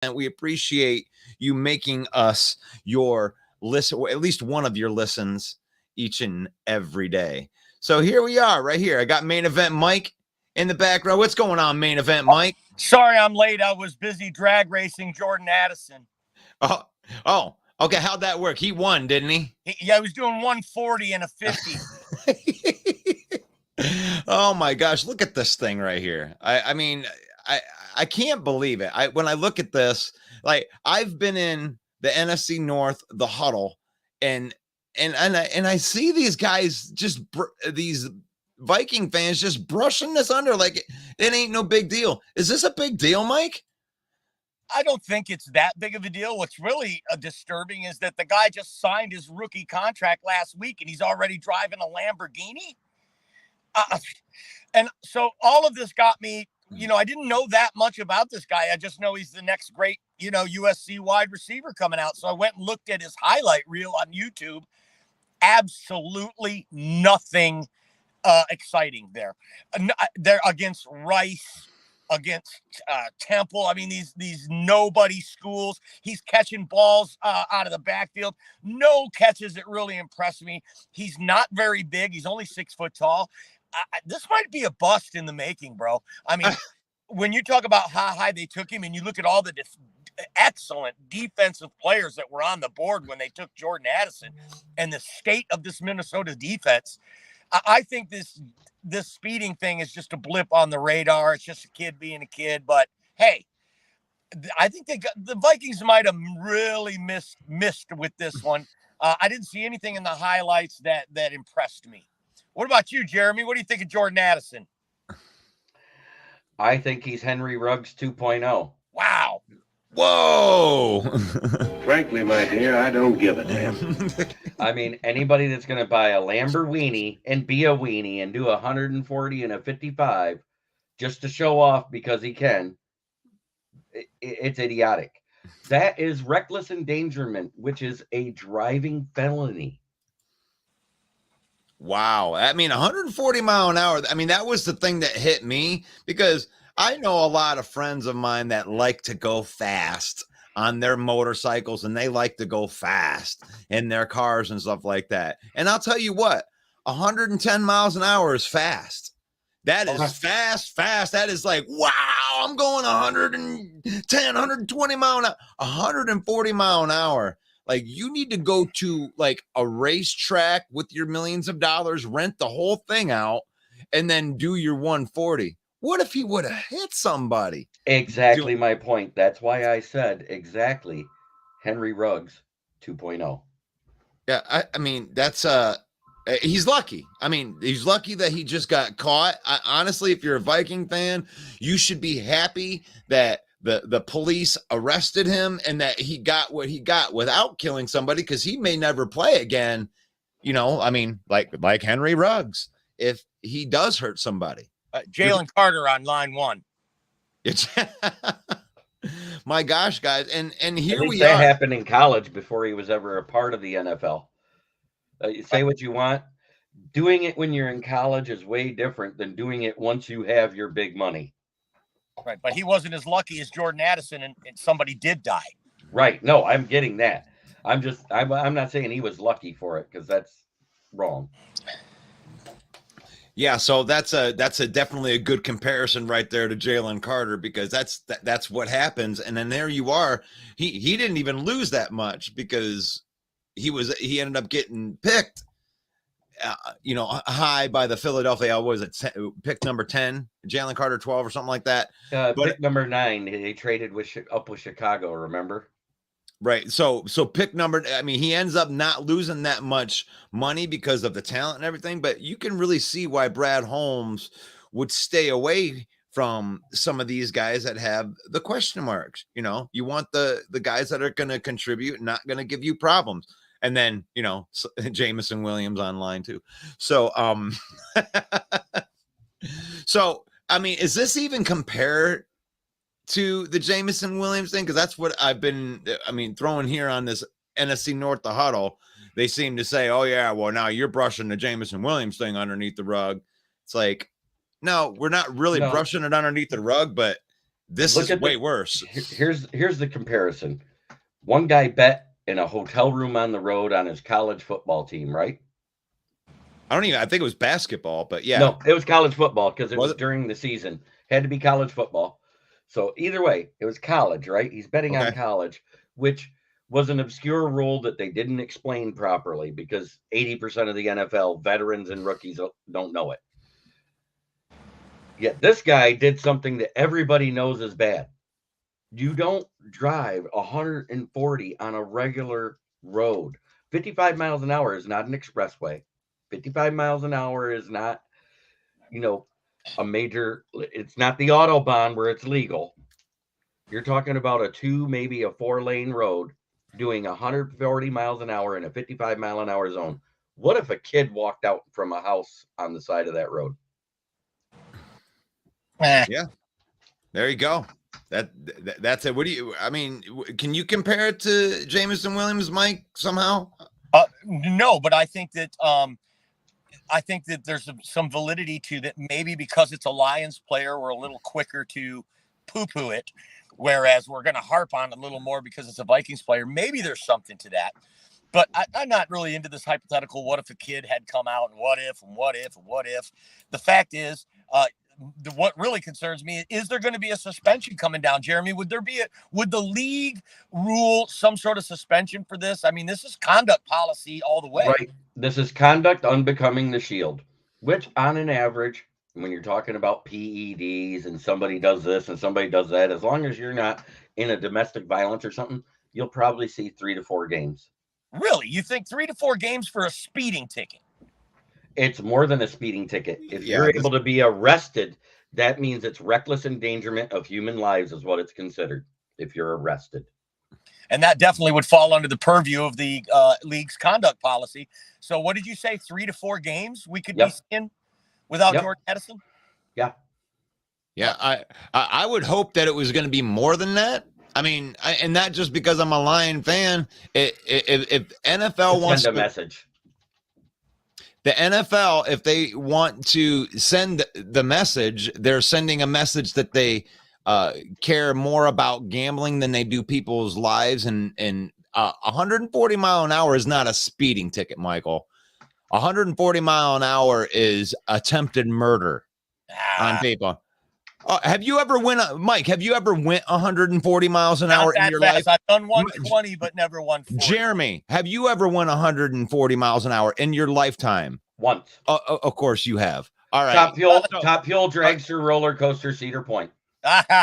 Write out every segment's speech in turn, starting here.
and we appreciate you making us your listen, or at least one of your listens each and every day. So here we are, right here. I got Main Event Mike in the background. What's going on, Main Event Mike? Sorry, I'm late. I was busy drag racing Jordan Addison. Oh, okay. How'd that work? He won, didn't he? Yeah, he was doing 140 and a 50. Oh my gosh, look at this thing right here. I mean, I can't believe it. When I look at this, like I've been in the NFC North, the huddle, and I see these guys just these Viking fans just brushing this under like it ain't no big deal. Is this a big deal, Mike? I don't think it's that big of a deal. What's really disturbing is that the guy just signed his rookie contract last week and he's already driving a Lamborghini. And so all of this got me, I didn't know that much about this guy. I just know he's the next great, USC wide receiver coming out. So I went and looked at his highlight reel on YouTube. Absolutely nothing exciting there. They're against Rice, against Temple. I mean, these nobody schools. He's catching balls out of the backfield. No catches that really impressed me. He's not very big. He's only 6 foot tall. This might be a bust in the making, bro. I mean, when you talk about how high they took him and you look at all the excellent defensive players that were on the board when they took Jordan Addison and the state of this Minnesota defense, I think this speeding thing is just a blip on the radar. It's just a kid being a kid. But, hey, I think the Vikings might have really missed with this one. I didn't see anything in the highlights that impressed me. What about you, Jeremy? What do you think of Jordan Addison? I think he's Henry Ruggs 2.0. Wow. Whoa. Frankly, my dear, I don't give a damn. I mean, anybody that's going to buy a Lamborghini and be a weenie and do 140 and a 55 just to show off because he can, it's idiotic. That is reckless endangerment, which is a driving felony. Wow. I mean, 140 mile an hour. I mean, that was the thing that hit me because I know a lot of friends of mine that like to go fast on their motorcycles and they like to go fast in their cars and stuff like that. And I'll tell you what, 110 miles an hour is fast. That is fast. That is like, wow, I'm going 110, 120 mile an hour, 140 mile an hour. Like you need to go to like a racetrack with your millions of dollars, rent the whole thing out, and then do your 140. What if he would have hit somebody? Exactly my point. That's why I said exactly Henry Ruggs 2.0. Yeah, I mean, that's he's lucky. I mean, he's lucky that he just got caught. Honestly, if you're a Viking fan, you should be happy that the police arrested him and that he got what he got without killing somebody because he may never play again. I mean, like Henry Ruggs, if he does hurt somebody. Jalen Carter on line one. It's my gosh, guys. And here we that are. Happened in college before he was ever a part of the NFL. Say what you want. Doing it when you're in college is way different than doing it once you have your big money. Right. But he wasn't as lucky as Jordan Addison and somebody did die. Right. No, I'm getting that. I'm not saying he was lucky for it because that's wrong. Yeah, so that's definitely a good comparison right there to Jalen Carter because that's what happens. And then there you are. He didn't even lose that much because he ended up getting picked, high by the Philadelphia. What was it? Pick number 10, Jalen Carter 12 or something like that. Pick number 9. They traded with Chicago. Remember? Right. So pick number, I mean, he ends up not losing that much money because of the talent and everything, but you can really see why Brad Holmes would stay away from some of these guys that have the question marks. You want the guys that are going to contribute, not going to give you problems. And then, Jameson Williams online too. So, so, I mean, is this even compared to the Jameson Williams thing? Because that's what I've been, throwing here on this NFC North, the huddle. They seem to say, oh, yeah, well, now you're brushing the Jameson Williams thing underneath the rug. It's like, no, we're not really brushing it underneath the rug, but This Look is at way worse. Here's the comparison. One guy bet in a hotel room on the road on his college football team, right? I think it was basketball, but yeah. No, it was college football because it Was was it? during the season. Had to be college football. So either way, it was college, right? He's betting on Okay. college, which was an obscure rule that they didn't explain properly because 80% of the NFL veterans and rookies don't know it. Yet this guy did something that everybody knows is bad. You don't drive 140 on a regular road. 55 miles an hour is not an expressway. 55 miles an hour is not, a major, it's not the Autobahn where it's legal. You're talking about a 2, maybe a 4-lane road doing 140 miles an hour in a 55 mile an hour zone. What if a kid walked out from a house on the side of that road? Yeah, there you go. That's it. What do you? I mean, can you compare it to Jameson Williams, Mike? Somehow? No, but I think that there's some validity to that. Maybe because it's a Lions player, we're a little quicker to poo-poo it, whereas we're going to harp on it a little more because it's a Vikings player. Maybe there's something to that. But I'm not really into this hypothetical. What if a kid had come out and what if? The fact is, what really concerns me is there going to be a suspension coming down, Jeremy? Would the league rule some sort of suspension for this? I mean, this is conduct policy all the way. Right. This is conduct unbecoming the shield, which on an average, when you're talking about PEDs and somebody does this and somebody does that, as long as you're not in a domestic violence or something, you'll probably see 3 to 4 games. Really? You think 3 to 4 games for a speeding ticket? It's more than a speeding ticket. If you're able to be arrested, that means it's reckless endangerment of human lives is what it's considered if you're arrested. And that definitely would fall under the purview of the league's conduct policy. So what did you say? 3 to 4 games we could be seeing without Jordan Addison? Yeah. Yeah. I would hope that it was going to be more than that. I mean, and not just because I'm a Lion fan. If NFL wants to send a message. The NFL, if they want to send the message, they're sending a message that they care more about gambling than they do people's lives. And 140 mile an hour is not a speeding ticket, Michael. 140 mile an hour is attempted murder on people. Have you ever Mike, have you ever went 140 miles an hour in your life? I've done 120, but never 140. Jeremy, have you ever went 140 miles an hour in your lifetime? Once. Of course you have. All right. Top fuel dragster roller coaster Cedar Point. It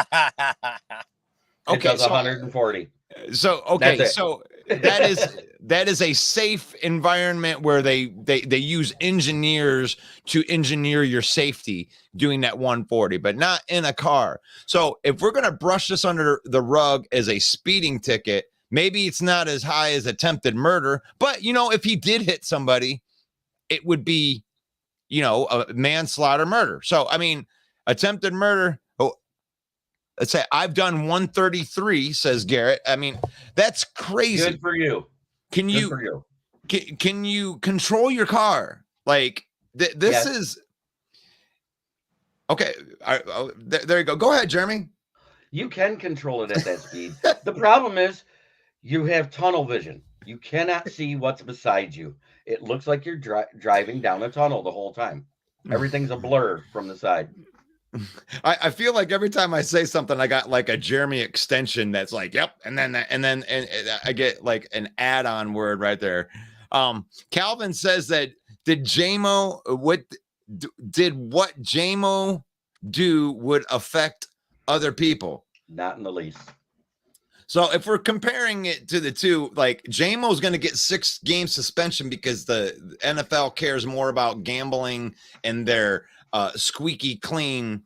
does 140. So okay, so that is a safe environment where they use engineers to engineer your safety doing that 140, but not in a car. So if we're gonna brush this under the rug as a speeding ticket, maybe it's not as high as attempted murder, but if he did hit somebody, it would be a manslaughter murder. So I mean, attempted murder. Let's say I've done 133, says Garrett. I mean, that's crazy. Good for you. Can you control your car? Like this is okay. There you go. Go ahead, Jeremy. You can control it at that speed. The problem is you have tunnel vision. You cannot see what's beside you. It looks like you're driving down a tunnel the whole time. Everything's a blur from the side. I feel like every time I say something, I got like a Jeremy extension that's like, yep, and then I get like an add-on word right there. Calvin says that did what JMO do would affect other people? Not in the least. So if we're comparing it to the two, like JMO's going to get 6-game suspension because the NFL cares more about gambling and their squeaky clean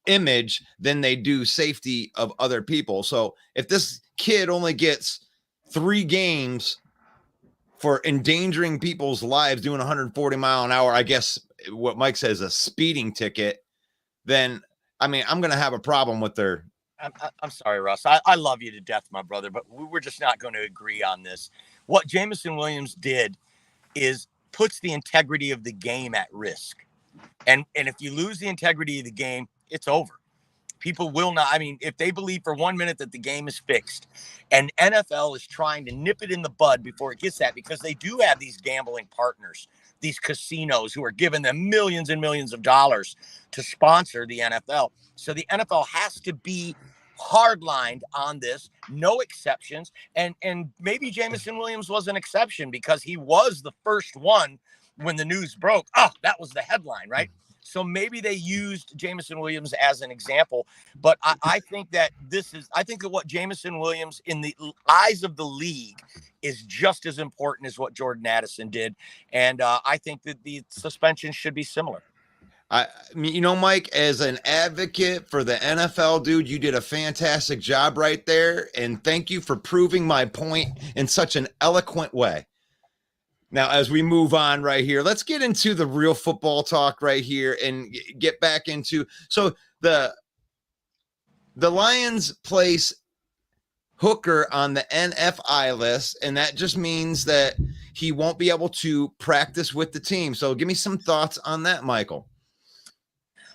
image than they do safety of other people. So if this kid only gets 3 games for endangering people's lives doing 140 mile an hour, I guess what Mike says a speeding ticket, then I mean I'm going to have a problem with their. I'm sorry, Russ. I love you to death, my brother, but we're just not going to agree on this. What Jameson Williams did is puts the integrity of the game at risk. And if you lose the integrity of the game, it's over. People will not. I mean, if they believe for 1 minute that the game is fixed, and NFL is trying to nip it in the bud before it gets that, because they do have these gambling partners, these casinos who are giving them millions and millions of dollars to sponsor the NFL. So the NFL has to be hardlined on this, no exceptions. And maybe Jameson Williams was an exception because he was the first one when the news broke. Oh, that was the headline, right? So maybe they used Jameson Williams as an example, but I think that I think that what Jameson Williams in the eyes of the league is just as important as what Jordan Addison did. And I think that the suspension should be similar. Mike, as an advocate for the NFL, dude, you did a fantastic job right there. And thank you for proving my point in such an eloquent way. Now, as we move on right here, let's get into the real football talk right here and get back into. So the Lions place Hooker on the NFI list, and that just means that he won't be able to practice with the team. So give me some thoughts on that, Michael.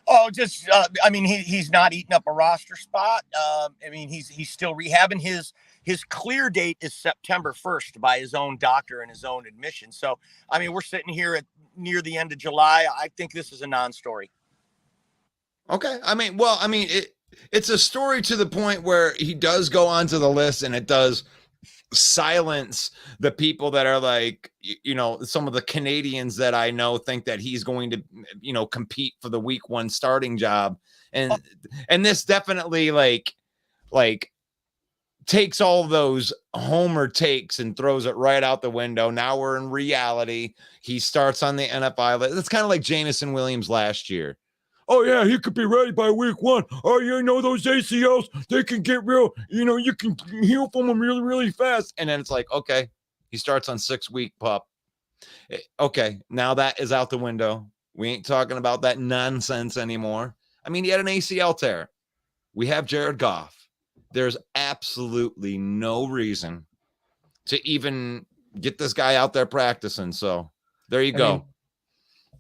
Oh, just I mean, he's not eating up a roster spot. I mean, he's still rehabbing. His clear date is September 1st by his own doctor and his own admission. So, I mean, we're sitting here at near the end of July. I think this is a non-story. Okay. I mean, it's a story to the point where he does go onto the list, and it does silence the people that are like, some of the Canadians that I know think that he's going to, compete for the week 1 starting job. And this definitely like takes all those homer takes and throws it right out the window. Now we're in reality. He starts on the NFI list. It's kind of like Jameson Williams last year. Oh, yeah, he could be ready by week 1. Oh, those ACLs, they can get real, you can heal from them really, really fast. And then it's like, okay, he starts on 6-week pup. Okay, now that is out the window. We ain't talking about that nonsense anymore. I mean, he had an ACL tear. We have Jared Goff. There's absolutely no reason to even get this guy out there practicing. So there you go.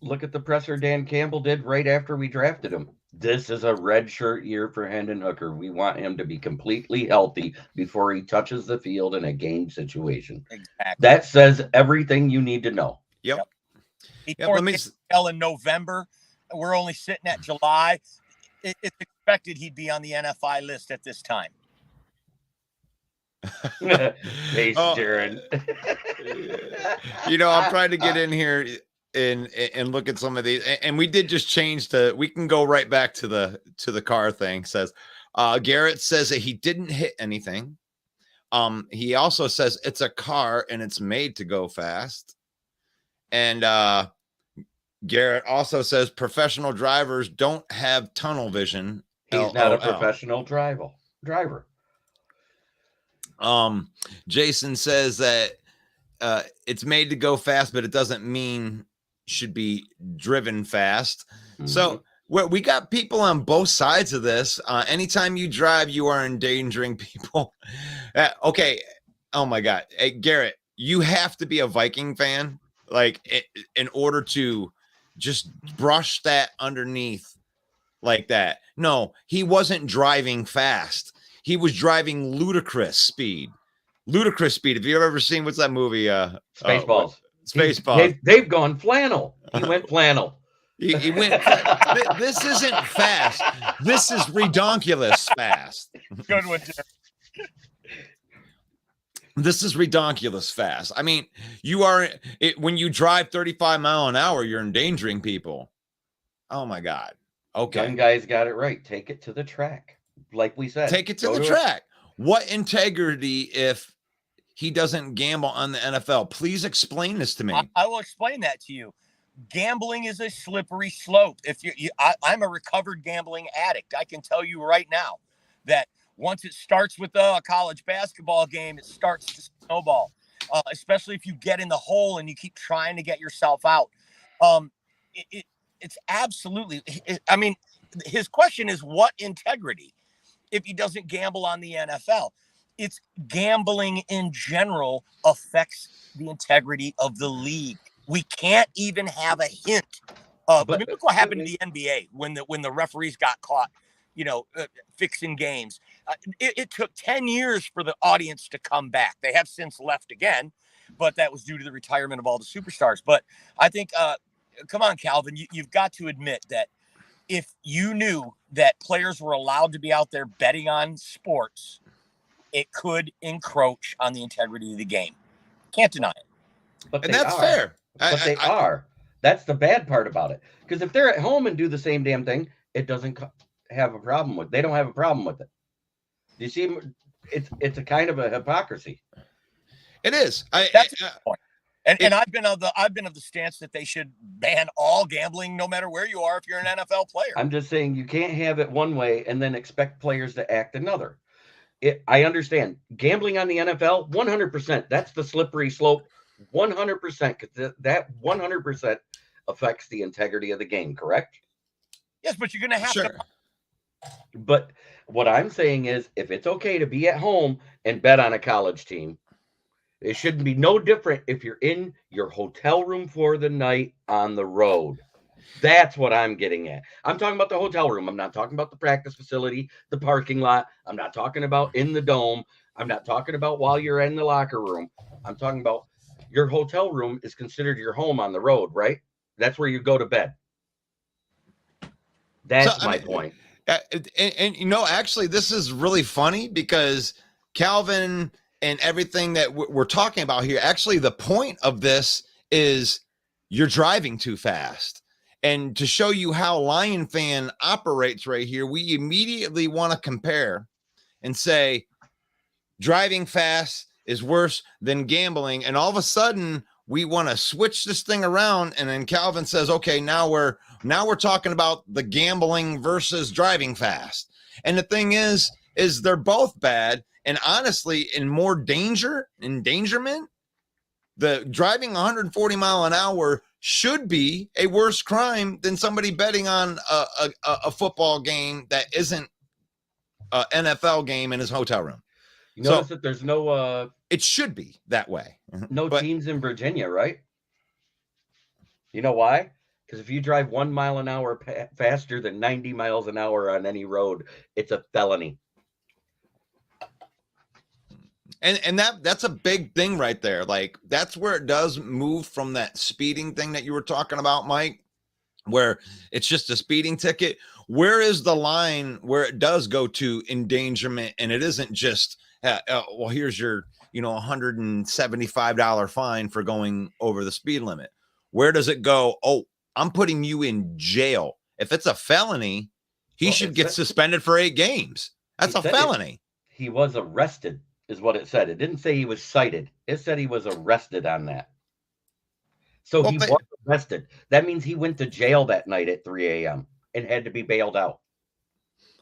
Look at the presser Dan Campbell did right after we drafted him. This is a red shirt year for Hendon Hooker. We want him to be completely healthy before he touches the field in a game situation. Exactly. That says everything you need to know. Yep. He tore ACL in November. We're only sitting at July. It's expected he'd be on the NFI list at this time. Hey, Jaron. I'm trying to get in here and look at some of these, and we did just change we can go right back to the car thing. Says Garrett says that he didn't hit anything. He also says it's a car and it's made to go fast. And Garrett also says professional drivers don't have tunnel vision. He's not a professional driver. Jason says that it's made to go fast, but it doesn't mean should be driven fast. Mm-hmm. So we got people on both sides of this. Anytime you drive, you are endangering people. Okay. Oh my God. Hey, Garrett, you have to be a Viking fan, in order to just brush that underneath like that. No, he wasn't driving fast. He was driving ludicrous speed. Ludicrous speed. Have you ever seen, what's that movie? Spaceballs. Spaceballs. They've gone flannel. He went flannel. He went. This isn't fast. This is redonkulous fast. Good one. This is redonkulous fast. I mean, you are when you drive 35 miles an hour, you're endangering people. Oh my God. Okay. Young guys got it right. Take it to the track. Like we said. Take it to the track. What integrity if he doesn't gamble on the NFL? Please explain this to me. I will explain that to you. Gambling is a slippery slope. If I'm a recovered gambling addict. I can tell you right now that once it starts with a college basketball game, it starts to snowball, especially if you get in the hole and you keep trying to get yourself out. It's absolutely, I mean, his question is what integrity if he doesn't gamble on the NFL? It's gambling in general affects the integrity of the league. We can't even have a hint. Look what happened to the NBA when the referees got caught, fixing games. It took 10 years for the audience to come back. They have since left again, but that was due to the retirement of all the superstars. But I think, come on, Calvin, you've got to admit that if you knew that players were allowed to be out there betting on sports, it could encroach on the integrity of the game. Can't deny it. But And that's fair. But they are. That's the bad part about it. Because if they're at home and do the same damn thing, it doesn't have a problem with. They don't have a problem with it. You see, it's a kind of a hypocrisy. It is. That's a good point. And I've been of the stance that they should ban all gambling, no matter where you are, if you're an NFL player. I'm just saying you can't have it one way and then expect players to act another. I understand gambling on the NFL, 100%. That's the slippery slope, 100%, because that 100% affects the integrity of the game. Correct? Yes, but you're going to have to. But what I'm saying is, if it's okay to be at home and bet on a college team, it shouldn't be no different if you're in your hotel room for the night on the road. That's what I'm getting at. I'm talking about the hotel room. I'm not talking about the practice facility, the parking lot. I'm not talking about in the dome. I'm not talking about while you're in the locker room. I'm talking about your hotel room is considered your home on the road, right? That's where you go to bed. That's my point. And actually, this is really funny because Calvin and everything that we're talking about here, actually, the point of this is you're driving too fast. And to show you how Lion Fan operates right here, we immediately want to compare and say driving fast is worse than gambling. And all of a sudden, we want to switch this thing around. And then Calvin says, okay, now we're talking about the gambling versus driving fast. And the thing is they're both bad. And honestly, in more endangerment, the driving 140 mile an hour should be a worse crime than somebody betting on a football game that isn't an NFL game in his hotel room. You notice that there's no it should be that way. No teams in Virginia, right? You know why? Because if you drive 1 mile an hour faster than 90 miles an hour on any road, it's a felony. And that's a big thing right there. Like, that's where it does move from that speeding thing that you were talking about, Mike, where it's just a speeding ticket. Where is the line where it does go to endangerment and it isn't just, well, here's your, $175 fine for going over the speed limit? Where does it go? Oh, I'm putting you in jail. If it's a felony, he should get suspended for 8 games. That's a felony. He was arrested, is what it said. It didn't say he was cited. It said he was arrested on that. So he was arrested. That means he went to jail that night at 3 a.m. and had to be bailed out.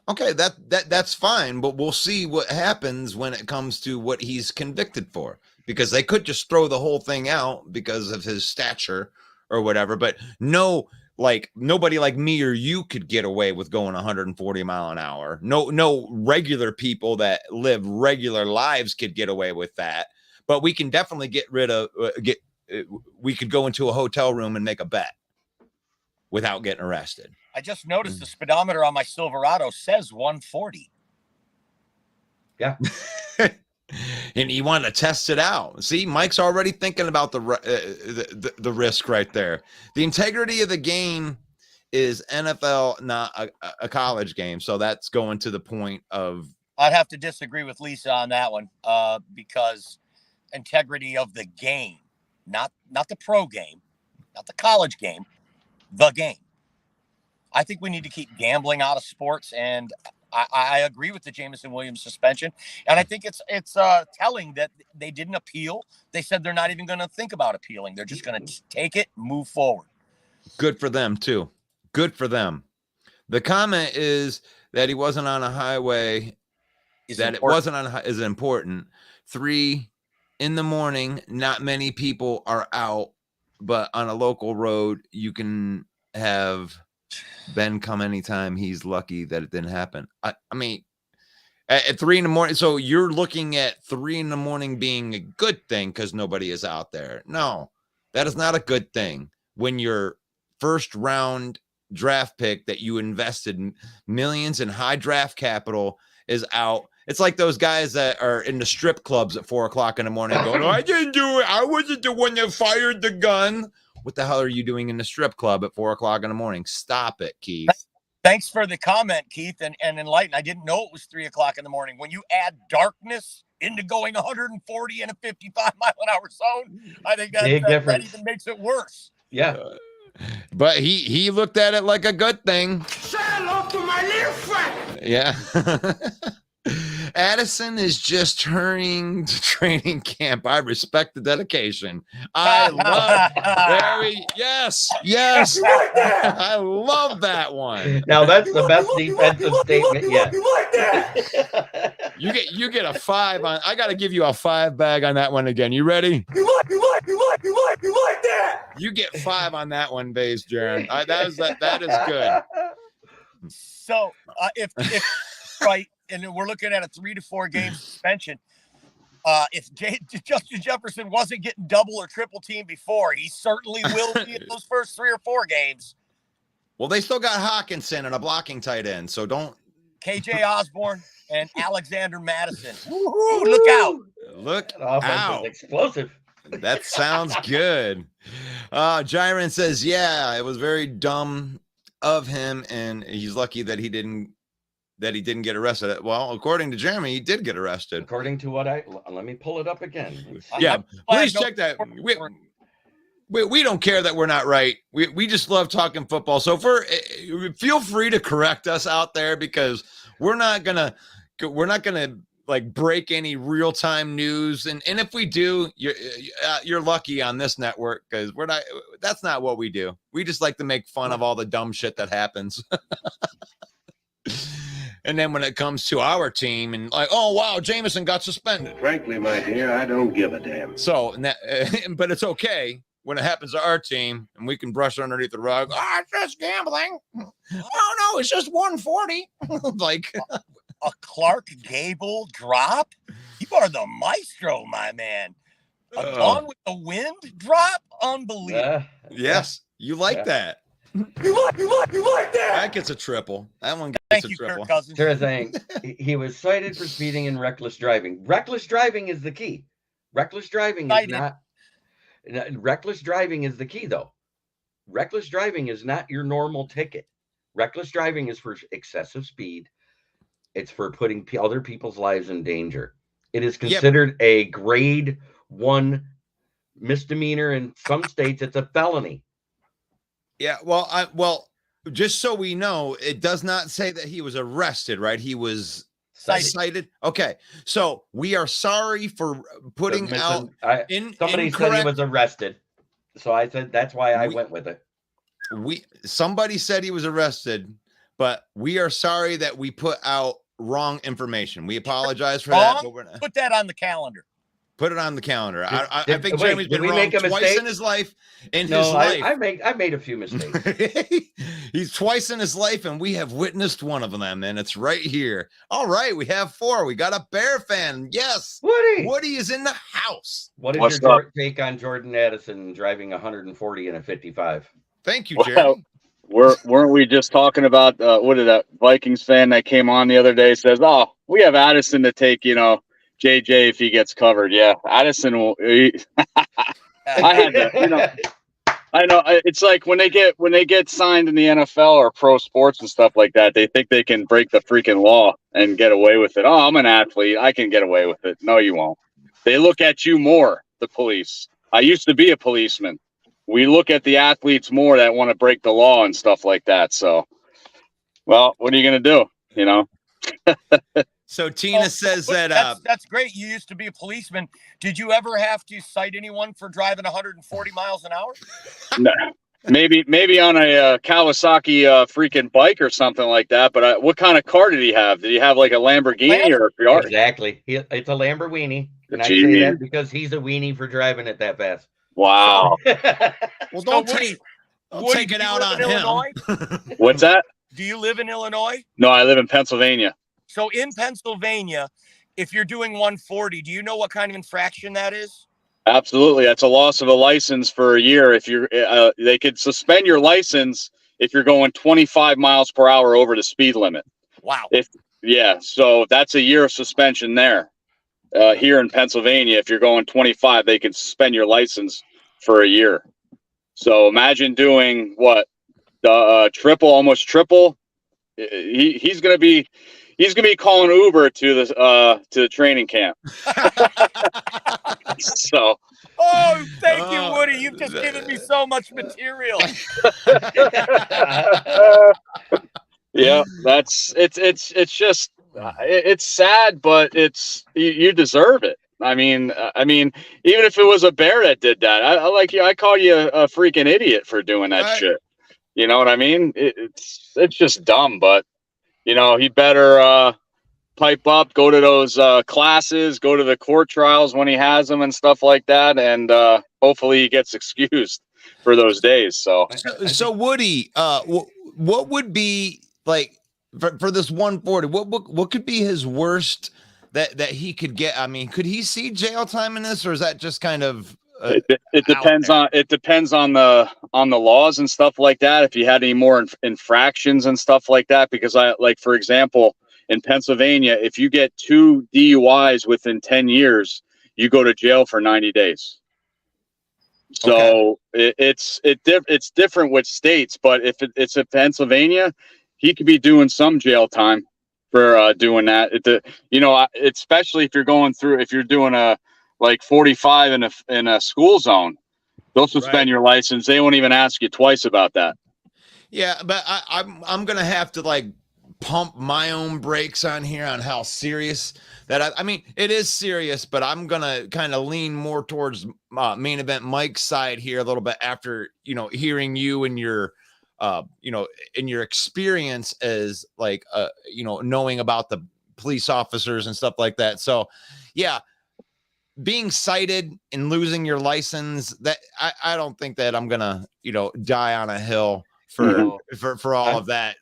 Okay, that's fine, but we'll see what happens when it comes to what he's convicted for, because they could just throw the whole thing out because of his stature or whatever. But nobody like me or you could get away with going 140 mile an hour. No regular people that live regular lives could get away with that. But we can definitely we could go into a hotel room and make a bet without getting arrested. I just noticed the speedometer on my Silverado says 140. Yeah. And you want to test it out. See, Mike's already thinking about the risk right there. The integrity of the game is NFL, not a college game. So that's going to the point of. I'd have to disagree with Lisa on that one, because integrity of the game, not the pro game, not the college game, the game. I think we need to keep gambling out of sports, and I agree with the Jameson Williams suspension. And I think it's telling that they didn't appeal. They said they're not even going to think about appealing. They're just going to take it, move forward. Good for them too. Good for them. The comment is that he wasn't on a highway. Is important. 3 a.m, not many people are out, but on a local road, you can have Ben come anytime. He's lucky that it didn't happen. I mean, at 3 a.m. So you're looking at 3 a.m. being a good thing because nobody is out there. No, that is not a good thing when your first round draft pick that you invested millions in high draft capital is out. It's like those guys that are in the strip clubs at 4 o'clock in the morning going, "Oh, I didn't do it. I wasn't the one that fired the gun." What the hell are you doing in the strip club at 4 o'clock in the morning? Stop it, Keith. Thanks for the comment, Keith, and enlighten. I didn't know it was 3 o'clock in the morning. When you add darkness into going 140 in a 55-mile-an-hour zone, I think that even makes it worse. Yeah. But he looked at it like a good thing. Say hello to my little friend. Yeah. Addison is just turning to training camp. I respect the dedication. I love yes. I love that one. Now that's the best defensive statement yet. You get a 5 on. I got to give you a 5 bag on that one again. You ready? You like that? You get 5 on that one, Baze Jaron. That is good. So if right, and we're looking at a 3 to 4 game suspension. If Justin Jefferson wasn't getting double or triple team before, he certainly will be in those first 3 or 4 games. Well, they still got Hawkinson and a blocking tight end, so don't. KJ Osborne and Alexander Madison. Woo-hoo, look out! Look out! Explosive. That sounds good. Jiren says, "Yeah, it was very dumb of him, and he's lucky that he didn't get arrested." Well, according to Jeremy, he did get arrested. According to what let me pull it up again. Yeah, please check that. We don't care that we're not right. We just love talking football. So feel free to correct us out there, because we're not gonna like break any real-time news. And if we do, you're lucky on this network, because that's not what we do. We just like to make fun of all the dumb shit that happens. And then when it comes to our team and like, oh, wow, Jameson got suspended. Frankly, my dear, I don't give a damn. So, but it's okay when it happens to our team and we can brush it underneath the rug. Oh, it's just gambling. Oh, no, it's just 140. Like a Clark Gable drop? You are the maestro, my man. A Gone with the Wind drop? Unbelievable. Yes, you like that. You like that? That gets a triple. That one gets a triple. Kirk Cousins. Sure thing. He was cited for speeding and reckless driving. Reckless driving is the key. Reckless driving is not. Reckless driving is the key, though. Reckless driving is not your normal ticket. Reckless driving is for excessive speed. It's for putting other people's lives in danger. It is considered a grade 1 misdemeanor. In some states, it's a felony. Yeah, well, just so we know, it does not say that he was arrested, right? He was cited. Okay, so we are sorry for putting out. Somebody said he was arrested, so I said that's why I went with it. Somebody said he was arrested, but we are sorry that we put out wrong information. We apologize for that. But put that on the calendar. Put it on the calendar. I think Jamie's been wrong twice in his life. I made a few mistakes. He's twice in his life, and we have witnessed one of them, and it's right here. All right, we have 4. We got a Bear fan. Yes, Woody is in the house. What is your take on Jordan Addison driving 140 in a 55? Thank you, Jeremy. Weren't we just talking about what did that Vikings fan that came on the other day says? Oh, we have Addison to take, JJ if he gets covered. Yeah, Addison will. I had to, I know it's like when they get signed in the NFL or pro sports and stuff like that, they think they can break the freaking law and get away with it. Oh, I'm an athlete, I can get away with it. No, you won't. They look at you more. The police. I used to be a policeman. We look at the athletes more that want to break the law and stuff like that. So, well, what are you going to do? So Tina says that that's great. You used to be a policeman. Did you ever have to cite anyone for driving 140 miles an hour? No, maybe on a Kawasaki freaking bike or something like that. But what kind of car did he have? Did he have like a Lamborghini or a Ferrari? Exactly. It's a Lamborghini. And I say that because he's a weenie for driving it that fast. Wow. Well, don't take it out on him. What's that? Do you live in Illinois? No, I live in Pennsylvania. So in Pennsylvania, if you're doing 140, do you know what kind of infraction that is? Absolutely. That's a loss of a license for a year. If you're, they could suspend your license if you're going 25 miles per hour over the speed limit. Wow. So that's a year of suspension there. Here in Pennsylvania, if you're going 25, they can suspend your license for a year. So imagine doing what, the triple, almost triple. He's gonna be calling Uber to the training camp. So. Oh, thank you, Woody. You've just given me so much material. Yeah, it's just it's sad, but you deserve it. I mean, even if it was a bear that did that, I call you a freaking idiot for doing that shit. You know what I mean? It's just dumb, but he better pipe up, go to those classes, go to the court trials when he has them and stuff like that, and hopefully he gets excused for those days. So Woody, what would be like for this 140? What could be his worst that he could get? I mean, could he see jail time in this, or is that just kind of it depends on the laws and stuff like that. If you had any more infractions and stuff like that, because for example, in Pennsylvania, if you get 2 DUIs within 10 years, you go to jail for 90 days. So it's different with states, but if it's in Pennsylvania, he could be doing some jail time for doing that. Especially if you're doing a 45 in a school zone, they'll suspend your license. They won't even ask you twice about that. Yeah, but I'm gonna have to pump my own brakes on here on how serious that I mean it is serious, but I'm gonna kind of lean more towards main event Mike's side here a little bit after hearing you and your in your experience as knowing about the police officers and stuff like that. So yeah, being cited and losing your license, that I don't think that I'm gonna die on a hill for all of that,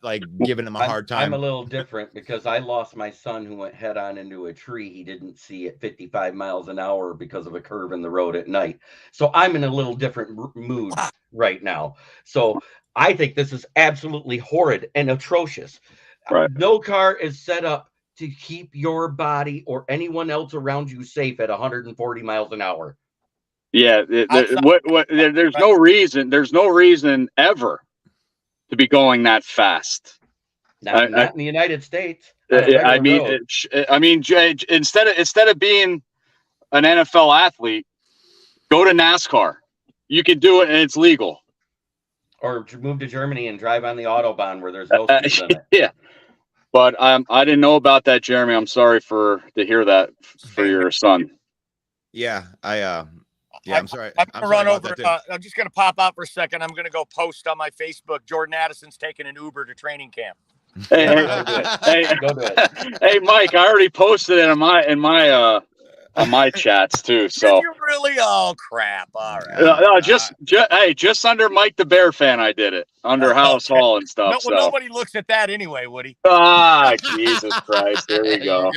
giving him a hard time. I'm a little different because I lost my son who went head on into a tree he didn't see at 55 miles an hour because of a curve in the road at night. So I'm in a little different mood right now. So I think this is absolutely horrid and atrocious. Right. No car is set up to keep your body or anyone else around you safe at 140 miles an hour. Yeah, there's no reason ever to be going that fast. Not in the United States. I mean, instead of being an NFL athlete, go to NASCAR. You can do it and it's legal. Or move to Germany and drive on the Autobahn where there's no speed limit. Yeah, but I didn't know about that, Jeremy. I'm sorry to hear that for your son. Yeah, I'm sorry. I'm gonna run over. I'm just gonna pop out for a second. I'm gonna go post on my Facebook. Jordan Addison's taking an Uber to training camp. Hey, Mike, I already posted it on my chats too. So did you really? Oh crap! All right. No, just under Mike the Bear fan, I did it under House Hall and stuff. Nobody looks at that anyway, Woody. Jesus Christ! There we go.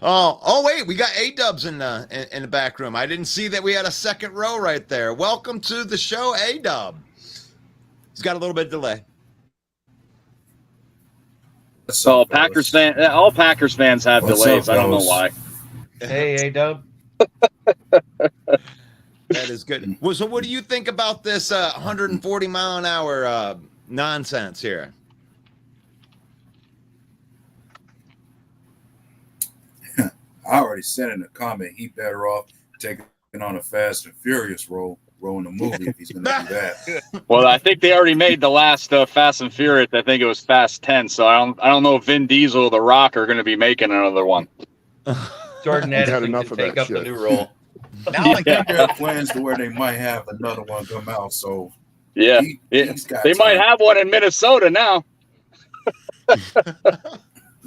Oh wait, we got A-Dubs in the back room. I didn't see that we had a second row right there. Welcome to the show, A-Dub. He's got a little bit of delay. So all Packers fans have delays. I don't know why. Hey, A-Dub. That is good. Well, so what do you think about this 140 mile an hour nonsense here? I already said in the comment he better off taking on a Fast and Furious role in the movie if he's going to do that. Well, I think they already made the last Fast and Furious. I think it was Fast 10. So I don't know if Vin Diesel or The Rock are going to be making another one. Jordan Addison can take up the new role. Now I think they have plans to where they might have another one come out. So yeah, they might have one in Minnesota now.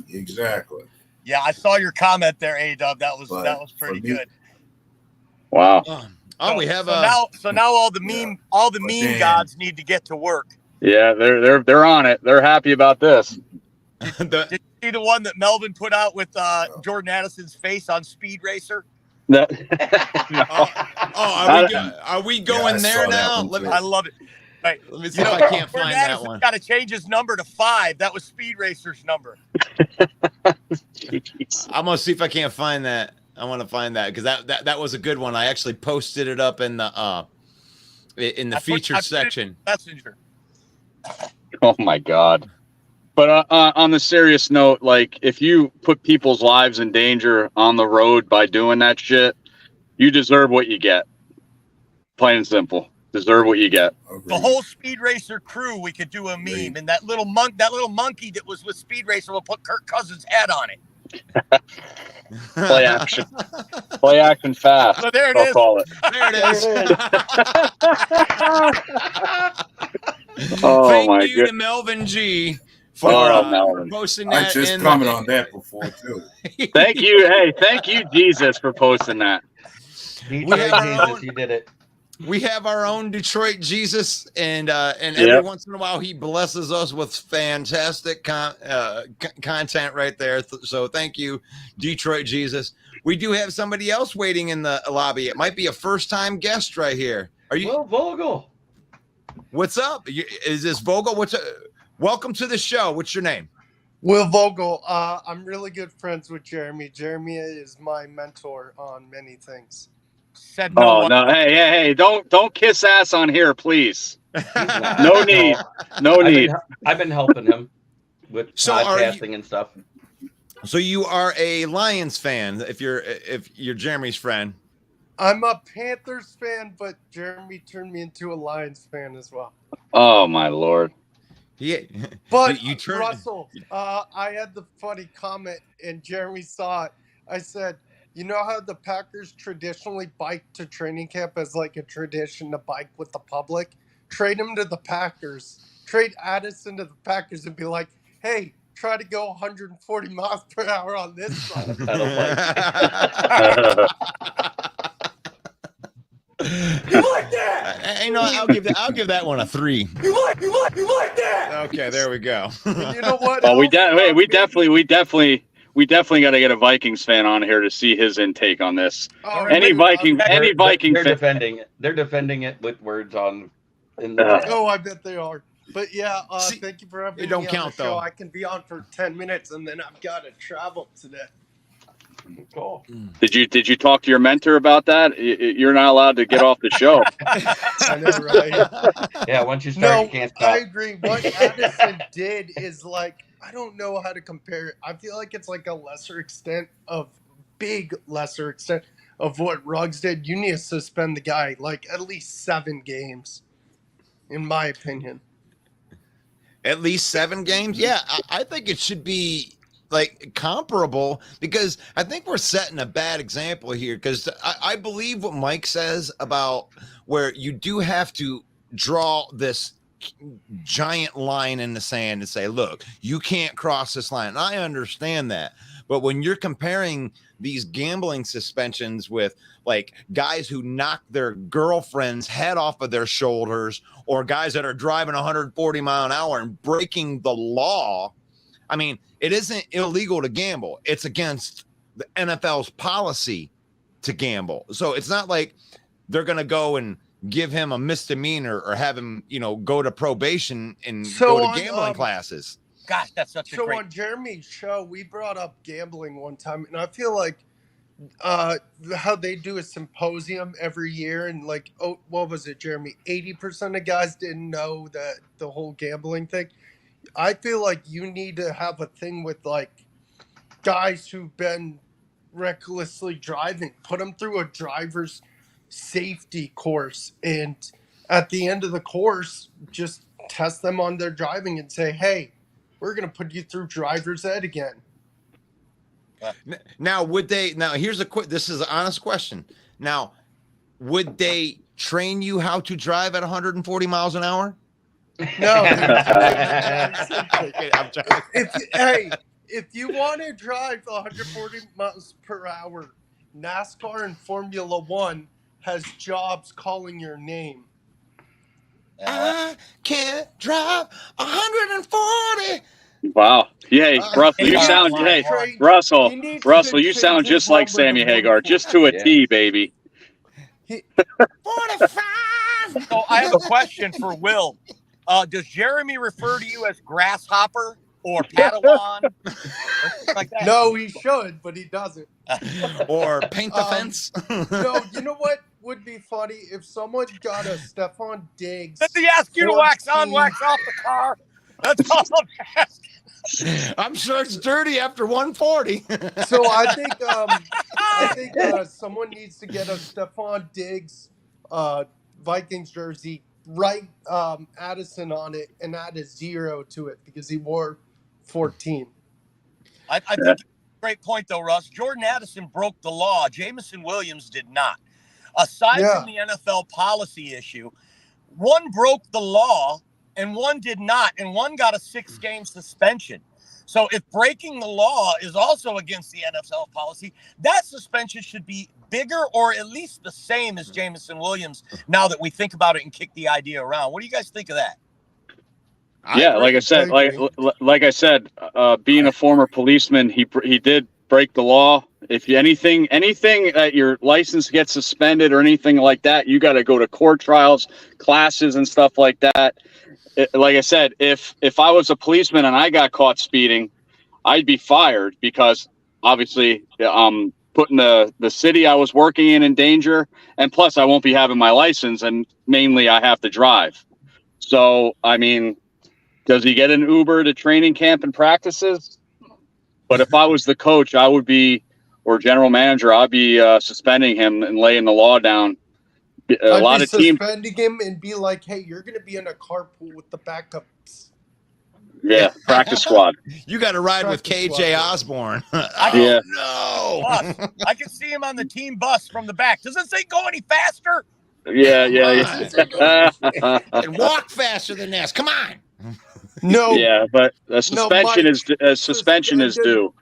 Exactly. Yeah, I saw your comment there, A-Dub. That was pretty good. Wow. We have so now all the meme gods need to get to work. Yeah, they're on it. They're happy about this. Did you see the one that Melvin put out with Jordan Addison's face on Speed Racer? No. Are we going there now? I love it. Right. Let me see if I can't find that one. Got to change his number to 5. That was Speed Racer's number. Jeez. I'm gonna see if I can't find that. I want to find that because that was a good one. I actually posted it up in the featured section. Messenger. Oh my God. But on the serious note, like if you put people's lives in danger on the road by doing that shit, you deserve what you get. Plain and simple. Deserve what you get. Agreed. The whole Speed Racer crew, we could do a meme, and that little monkey that was with Speed Racer will put Kirk Cousins' head on it. Play action. Play action fast. So there it I'll is. call it. There it is. Oh Thank my you God. to Melvin G for Melvin. posting I that. just in commented on that before too. Thank you. Hey, thank you, Jesus, for posting that. Detroit have our Jesus, own- you did it. We have our own Detroit Jesus, and every once in a while he blesses us with fantastic content right there. So thank you, Detroit Jesus. We do have somebody else waiting in the lobby. It might be a first-time guest right here. Are you? Will Vogel. What's up? Is this Vogel? Welcome to the show. What's your name? Will Vogel. I'm really good friends with Jeremy. Jeremy is my mentor on many things. Said no Oh one. no! Hey! Don't kiss ass on here, please. No need. No need. I've been helping him with So are podcasting and stuff. So you are a Lions fan, if you're Jeremy's friend. I'm a Panthers fan, but Jeremy turned me into a Lions fan as well. Oh my Lord. Yeah. But You turned- Russell, I had the funny comment, and Jeremy saw it. I said, you know how the Packers traditionally bike to training camp as like a tradition to bike with the public? Trade him to the Packers. Trade Addison to the Packers and be like, hey, try to go 140 miles per hour on this side. You like that? You know, I'll give that one a 3. You like that? Okay, there we go. And you know what? Oh, we else about me? definitely got to get a Vikings fan on here to see his intake on this. Oh, Any really? Viking They're fan. defending it. They're defending it with words on. Oh, I bet they are. But yeah, See, thank you for having it me don't on count, the show. though. I can be on for 10 minutes, and then I've got to travel today. Cool. Did you talk to your mentor about that? You're not allowed to get off the show. I know, right? Yeah, once you start, No, you can't I stop. agree. What Addison did is like, I don't know how to compare it. I feel like it's like a lesser extent of what Ruggs did. You need to suspend the guy like at least 7 games, in my opinion. At least 7 games? Yeah, I think it should be like comparable because I think we're setting a bad example here because I believe what Mike says about where you do have to draw this giant line in the sand and say, look, you can't cross this line. And I understand that. But when you're comparing these gambling suspensions with like guys who knock their girlfriend's head off of their shoulders or guys that are driving 140 mile an hour and breaking the law, I mean, it isn't illegal to gamble. It's against the NFL's policy to gamble. So it's not like they're going to go and give him a misdemeanor or have him, go to probation and So go on, to gambling classes. Gosh, that's such a So great. on Jeremy's show, we brought up gambling one time, and I feel like how they do a symposium every year, and like, oh, what was it, Jeremy? 80% of guys didn't know that the whole gambling thing. I feel like you need to have a thing with like guys who've been recklessly driving, put them through a driver's safety course, and at the end of the course, just test them on their driving and say, hey, we're going to put you through driver's ed again. Now, here's this is an honest question. Now, would they train you how to drive at 140 miles an hour? No. Okay, I'm joking. If you want to drive 140 miles per hour, NASCAR and Formula One has jobs calling your name. I can't drive 140. Wow. Yeah, Russell, you sound Russell, you sound just like Sammy Hagar, just to a T, baby. 45. So I have a question for Will. Does Jeremy refer to you as grasshopper or Padawan? Like that? No, he should, but he doesn't. Or paint the fence. No, you know what would be funny if someone got a Stephon Diggs. Does he ask you to wax on, 14 wax off the car? That's all I'm asking. I'm sure it's dirty after 140. So I think someone needs to get a Stephon Diggs Vikings jersey, write Addison on it, and add a 0 to it because he wore 14. I think great point though, Russ. Jordan Addison broke the law. Jameson Williams did not. Aside from the NFL policy issue, one broke the law and one did not, and one got a 6-game suspension. So if breaking the law is also against the NFL policy, that suspension should be bigger or at least the same as Jameson Williams. Now that we think about it and kick the idea around, what do you guys think of that? Yeah, like I said, being a former policeman, he did break the law. If you, anything that your license gets suspended or anything like that, you got to go to court trials, classes, and stuff like that. Like I said, if I was a policeman and I got caught speeding, I'd be fired because obviously I'm putting the city I was working in danger, and plus I won't be having my license, and mainly I have to drive. So I mean, does he get an Uber to training camp and practices? But if I was the coach, I would be, or general manager, I'd be suspending him and laying the law down. A lot of teams suspending him and be like, "Hey, you're going to be in a carpool with the backups." Yeah, practice squad. You got to ride with Practice KJ squad. Osborne. Yeah. No. Bus. I can see him on the team bus from the back. Does it say go any faster? Yeah. And walk faster than this. Come on. No, Yeah, but a suspension Mike, is due.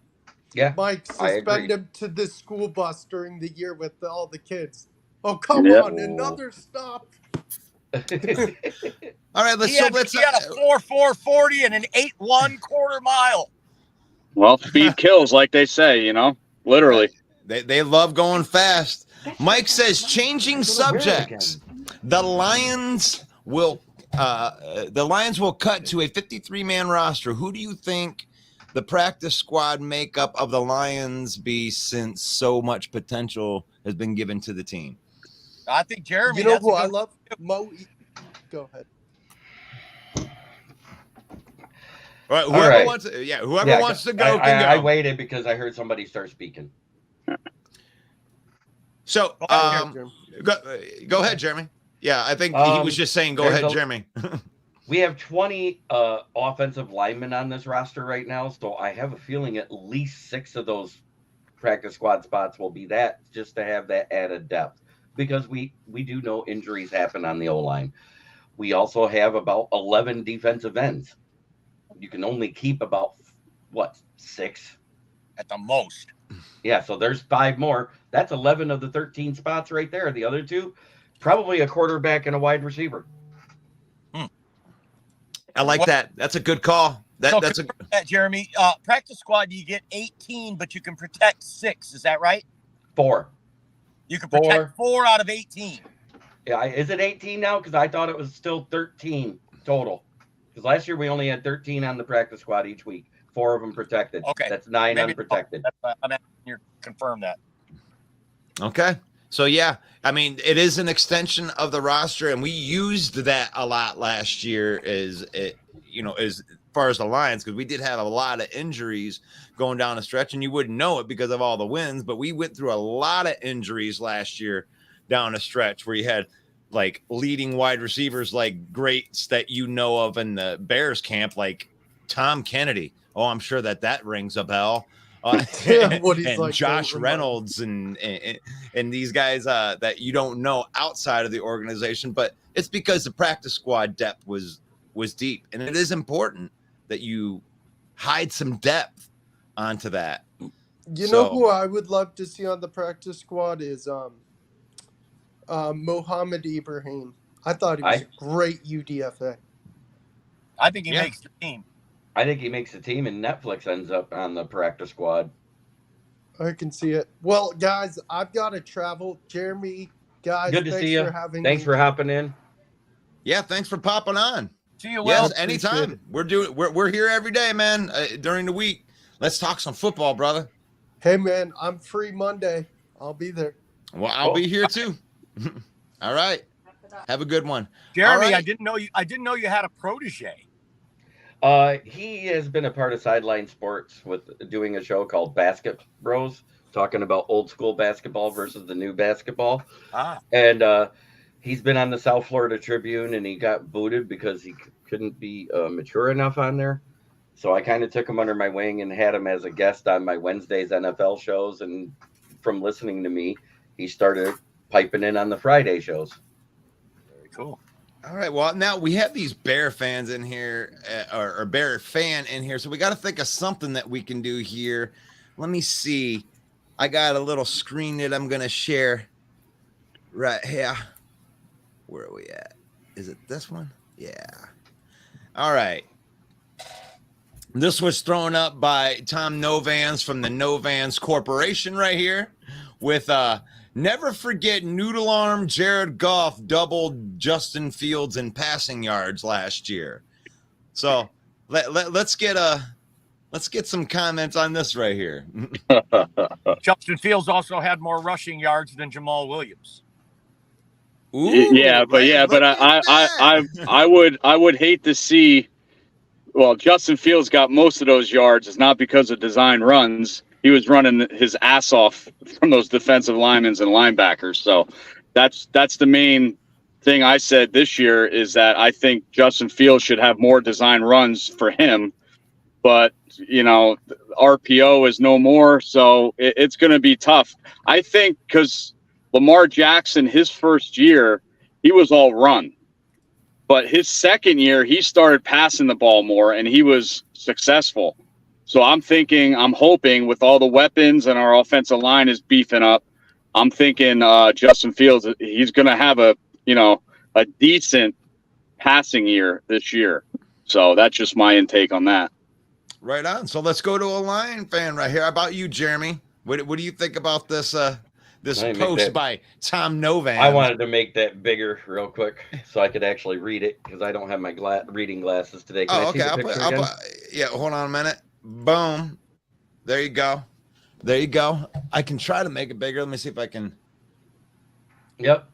Yeah. Mike, I agree. suspend him to the school bus during the year with all the kids. Oh, come Yeah. on, another stop. All right, let's He had a 4.440 and an 8.1 quarter mile. Well, speed kills, like they say, literally. They love going fast. Mike says, changing subjects. The Lions will cut to a 53-man roster. Who do you think the practice squad makeup of the Lions be, since so much potential has been given to the team? I think Jeremy. You know that's who a I good- love? Mo. Go ahead. All right, whoever wants to go can go. I waited because I heard somebody start speaking. So, go ahead, Jeremy. Yeah, I think he was just saying, go ahead, Jeremy. We have 20 offensive linemen on this roster right now, so I have a feeling at least 6 of those practice squad spots will be that, just to have that added depth, because we do know injuries happen on the O-line. We also have about 11 defensive ends. You can only keep about, 6? at the most. Yeah, so there's 5 more. That's 11 of the 13 spots right there. The other 2, probably a quarterback and a wide receiver. I like that. That's a good call. That's Jeremy. Practice squad, you get 18, but you can protect 6. Is that right? 4. You can protect 4 out of 18. Yeah, is it 18 now? Because I thought it was still 13 total. Because last year we only had 13 on the practice squad each week. 4 of them protected. Okay. That's 9 Maybe- unprotected. I'm asking you to confirm that. Okay. So, yeah, I mean, it is an extension of the roster, and we used that a lot last year as far as the Lions, because we did have a lot of injuries going down the stretch, and you wouldn't know it because of all the wins, but we went through a lot of injuries last year down the stretch where you had, like, leading wide receivers like greats that you know of in the Bears camp, like Tom Kennedy. Oh, I'm sure that rings a bell. What he's and like, Josh don't remind me. Reynolds and these guys that you don't know outside of the organization, but it's because the practice squad depth was deep, and it is important that you hide some depth onto that. You know who I would love to see on the practice squad is Mohamed Ibrahim. I thought he was a great UDFA. I think he makes the team. I think he makes the team, and Netflix ends up on the practice squad. I can see it. Well, guys, I've got to travel. Jeremy, guys, Good to thanks see you. for having Thanks me. for hopping in. Yeah, thanks for popping on. See you, Will. Yes, Appreciate anytime. it. We're here every day, man. During the week. Let's talk some football, brother. Hey, man, I'm free Monday. I'll be there. Well, I'll be here too. All right. Have a good one. Jeremy, All right. I didn't know you had a protege. He has been a part of Sideline Sports with doing a show called Basket Bros, talking about old school basketball versus the new basketball. And he's been on the South Florida Tribune, and he got booted because he couldn't be mature enough on there. So I kind of took him under my wing and had him as a guest on my Wednesdays NFL shows. And from listening to me, he started piping in on the Friday shows. Very cool. All right. Well, now we have these Bear fans in here, or Bear fan in here. So we got to think of something that we can do here. Let me see. I got a little screen that I'm going to share right here. Where are we at? Is it this one? Yeah. All right. This was thrown up by Tom Novans from the Novans Corporation right here with never forget noodle arm Jared Goff doubled Justin Fields in passing yards last year. So let's get some comments on this right here. Justin Fields also had more rushing yards than Jamal Williams. Ooh, but I would hate to see. Well, Justin Fields got most of those yards. It's not because of design runs. He was running his ass off from those defensive linemen and linebackers. So that's the main thing I said this year is that I think Justin Fields should have more design runs for him. But, RPO is no more. So it's going to be tough. I think because Lamar Jackson, his first year, he was all run. But his second year, he started passing the ball more, and he was successful. So I'm hoping with all the weapons and our offensive line is beefing up, I'm thinking Justin Fields, he's going to have a decent passing year this year. So that's just my intake on that. Right on. So let's go to a Lion fan right here. How about you, Jeremy? What do you think about this post by Tom Novan? I wanted to make that bigger real quick so I could actually read it because I don't have my reading glasses today. Can I see the picture again? Yeah, hold on a minute. Boom. There you go. I can try to make it bigger. Let me see if I can. Yep.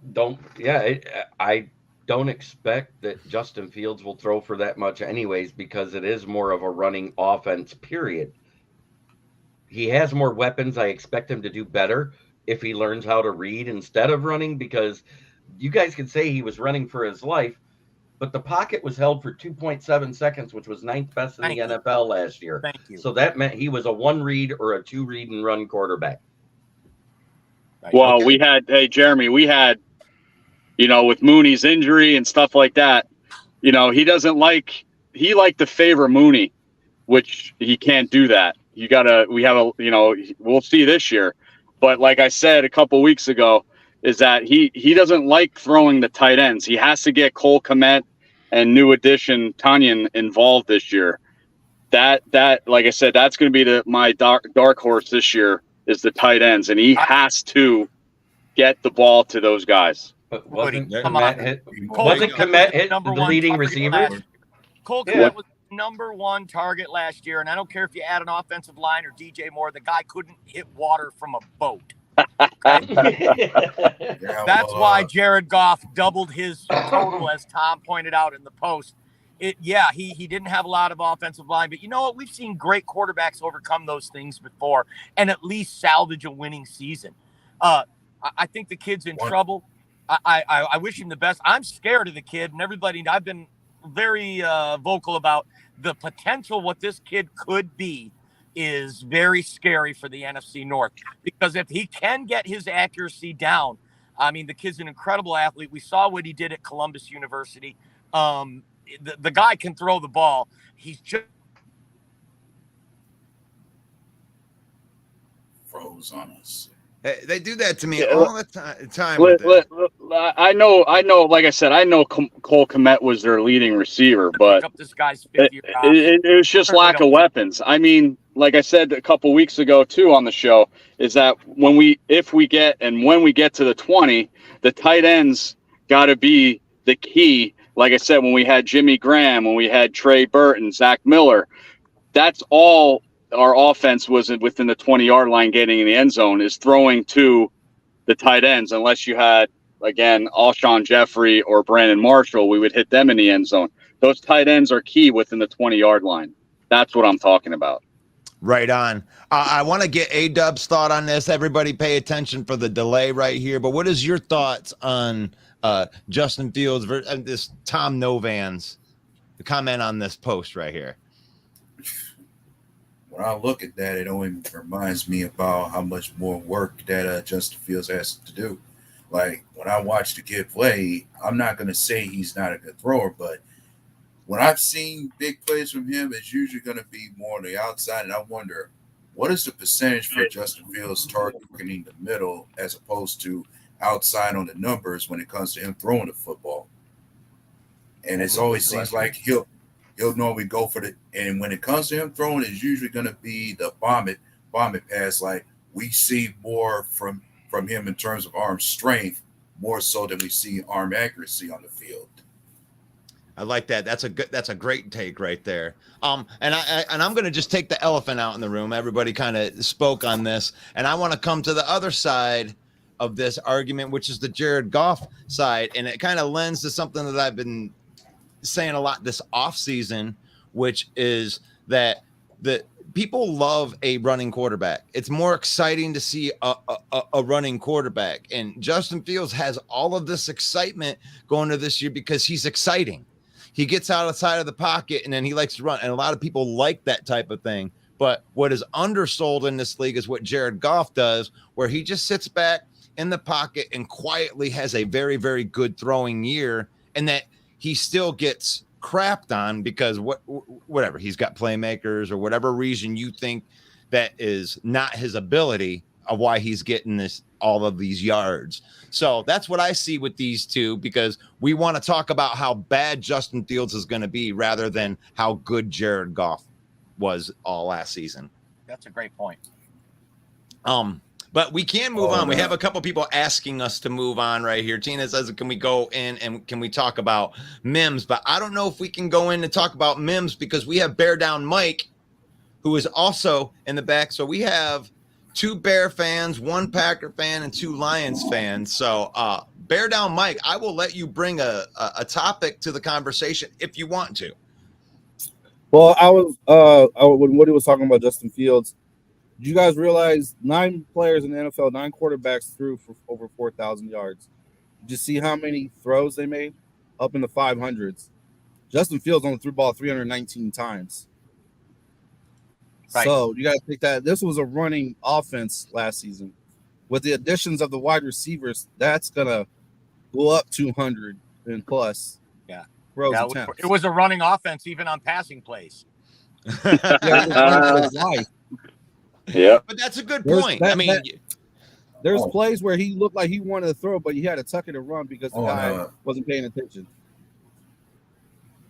I don't expect that Justin Fields will throw for that much anyways because it is more of a running offense, period. He has more weapons. I expect him to do better if he learns how to read instead of running, because you guys can say he was running for his life, but the pocket was held for 2.7 seconds, which was 9th best in the NFL last year. Thank you. So that meant he was a 1 read or a 2 read and run quarterback. Right. Well, Okay. Jeremy, with Mooney's injury and stuff like that, he liked to favor Mooney, which he can't do that. We'll see this year. But like I said a couple weeks ago, is that he doesn't like throwing the tight ends. He has to get Cole Kmet and new addition Tanyan involved this year. That like I said, that's going to be my dark horse this year is the tight ends, and he has to get the ball to those guys. But wasn't Come on. Kmet the leading receiver? Cole Kmet was number 1 target last year, and I don't care if you add an offensive line or DJ Moore, the guy couldn't hit water from a boat. Okay? That's why Jared Goff doubled his total, as Tom pointed out in the post. He didn't have a lot of offensive line, but you know what? We've seen great quarterbacks overcome those things before and at least salvage a winning season. I think the kid's in trouble. I wish him the best. I'm scared of the kid, and everybody. I've been very vocal about the potential. What this kid could be is very scary for the NFC North, because if he can get his accuracy down, I mean, the kid's an incredible athlete. We saw what he did at Columbus University. The guy can throw the ball. He's just froze on us. They do that to me all the time. I know. Like I said, I know Cole Kmet was their leading receiver, but this guy's it was just lack of weapons. I mean, like I said a couple weeks ago too on the show, is that when we get to the 20, the tight ends got to be the key like I said, when we had Jimmy Graham, when we had Trey Burton, Zach Miller, that's all our offense was within the 20-yard line getting in the end zone is throwing to the tight ends. Unless you had, again, Alshon Jeffrey or Brandon Marshall, we would hit them in the end zone. Those tight ends are key within the 20-yard line. That's what I'm talking about. Right on. I want to get A-Dub's thought on this. Everybody pay attention for the delay right here. But what is your thoughts on Justin Fields versus this Tom Novan's comment on this post right here? When I look at that, it only reminds me about how much more work that Justin Fields has to do. Like, when I watch the kid play, I'm not going to say he's not a good thrower, but when I've seen big plays from him, it's usually going to be more on the outside. And I wonder, what is the percentage for Justin Fields targeting the middle as opposed to outside on the numbers when it comes to him throwing the football? And it always seems like he'll normally go for the, and when it comes to him throwing, it's usually going to be the bomb it pass. Like, we see more from him in terms of arm strength, more so than we see arm accuracy on the field. I like that. That's a great take right there. And I'm going to just take the elephant out in the room. Everybody kind of spoke on this, and I want to come to the other side of this argument, which is the Jared Goff side, and it kind of lends to something that I've been saying a lot this offseason, which is that the people love a running quarterback. It's more exciting to see a running quarterback, and Justin Fields has all of this excitement going to this year because he's exciting. He gets outside of the pocket and then he likes to run. And a lot of people like that type of thing. But what is undersold in this league is what Jared Goff does, where he just sits back in the pocket and quietly has a very, very good throwing year, and that he still gets crapped on because whatever, he's got playmakers or whatever reason you think that is not his ability of why he's getting all of these yards. So that's what I see with these two, because we want to talk about how bad Justin Fields is going to be rather than how good Jared Goff was all last season. That's a great point. But we can move on. We have a couple people asking us to move on right here. Tina says, can we go in and can we talk about Mims? But I don't know if we can go in and talk about Mims because we have Bear Down Mike, who is also in the back. So we have 2 Bear fans, 1 Packer fan, and 2 Lions fans. So Bear Down Mike, I will let you bring a topic to the conversation if you want to. Well, when Woody was talking about Justin Fields, did you guys realize 9 players in the NFL, 9 quarterbacks threw for over 4,000 yards? Did you see how many throws they made? Up in the 500s. Justin Fields only threw the ball 319 times. Right. So you got to think that this was a running offense last season. With the additions of the wide receivers, that's going to go up 200 and plus. Yeah. It was a running offense even on passing plays. Yeah. But that's a good point. There's plays where he looked like he wanted to throw, but he had to tuck it and run because the guy wasn't paying attention.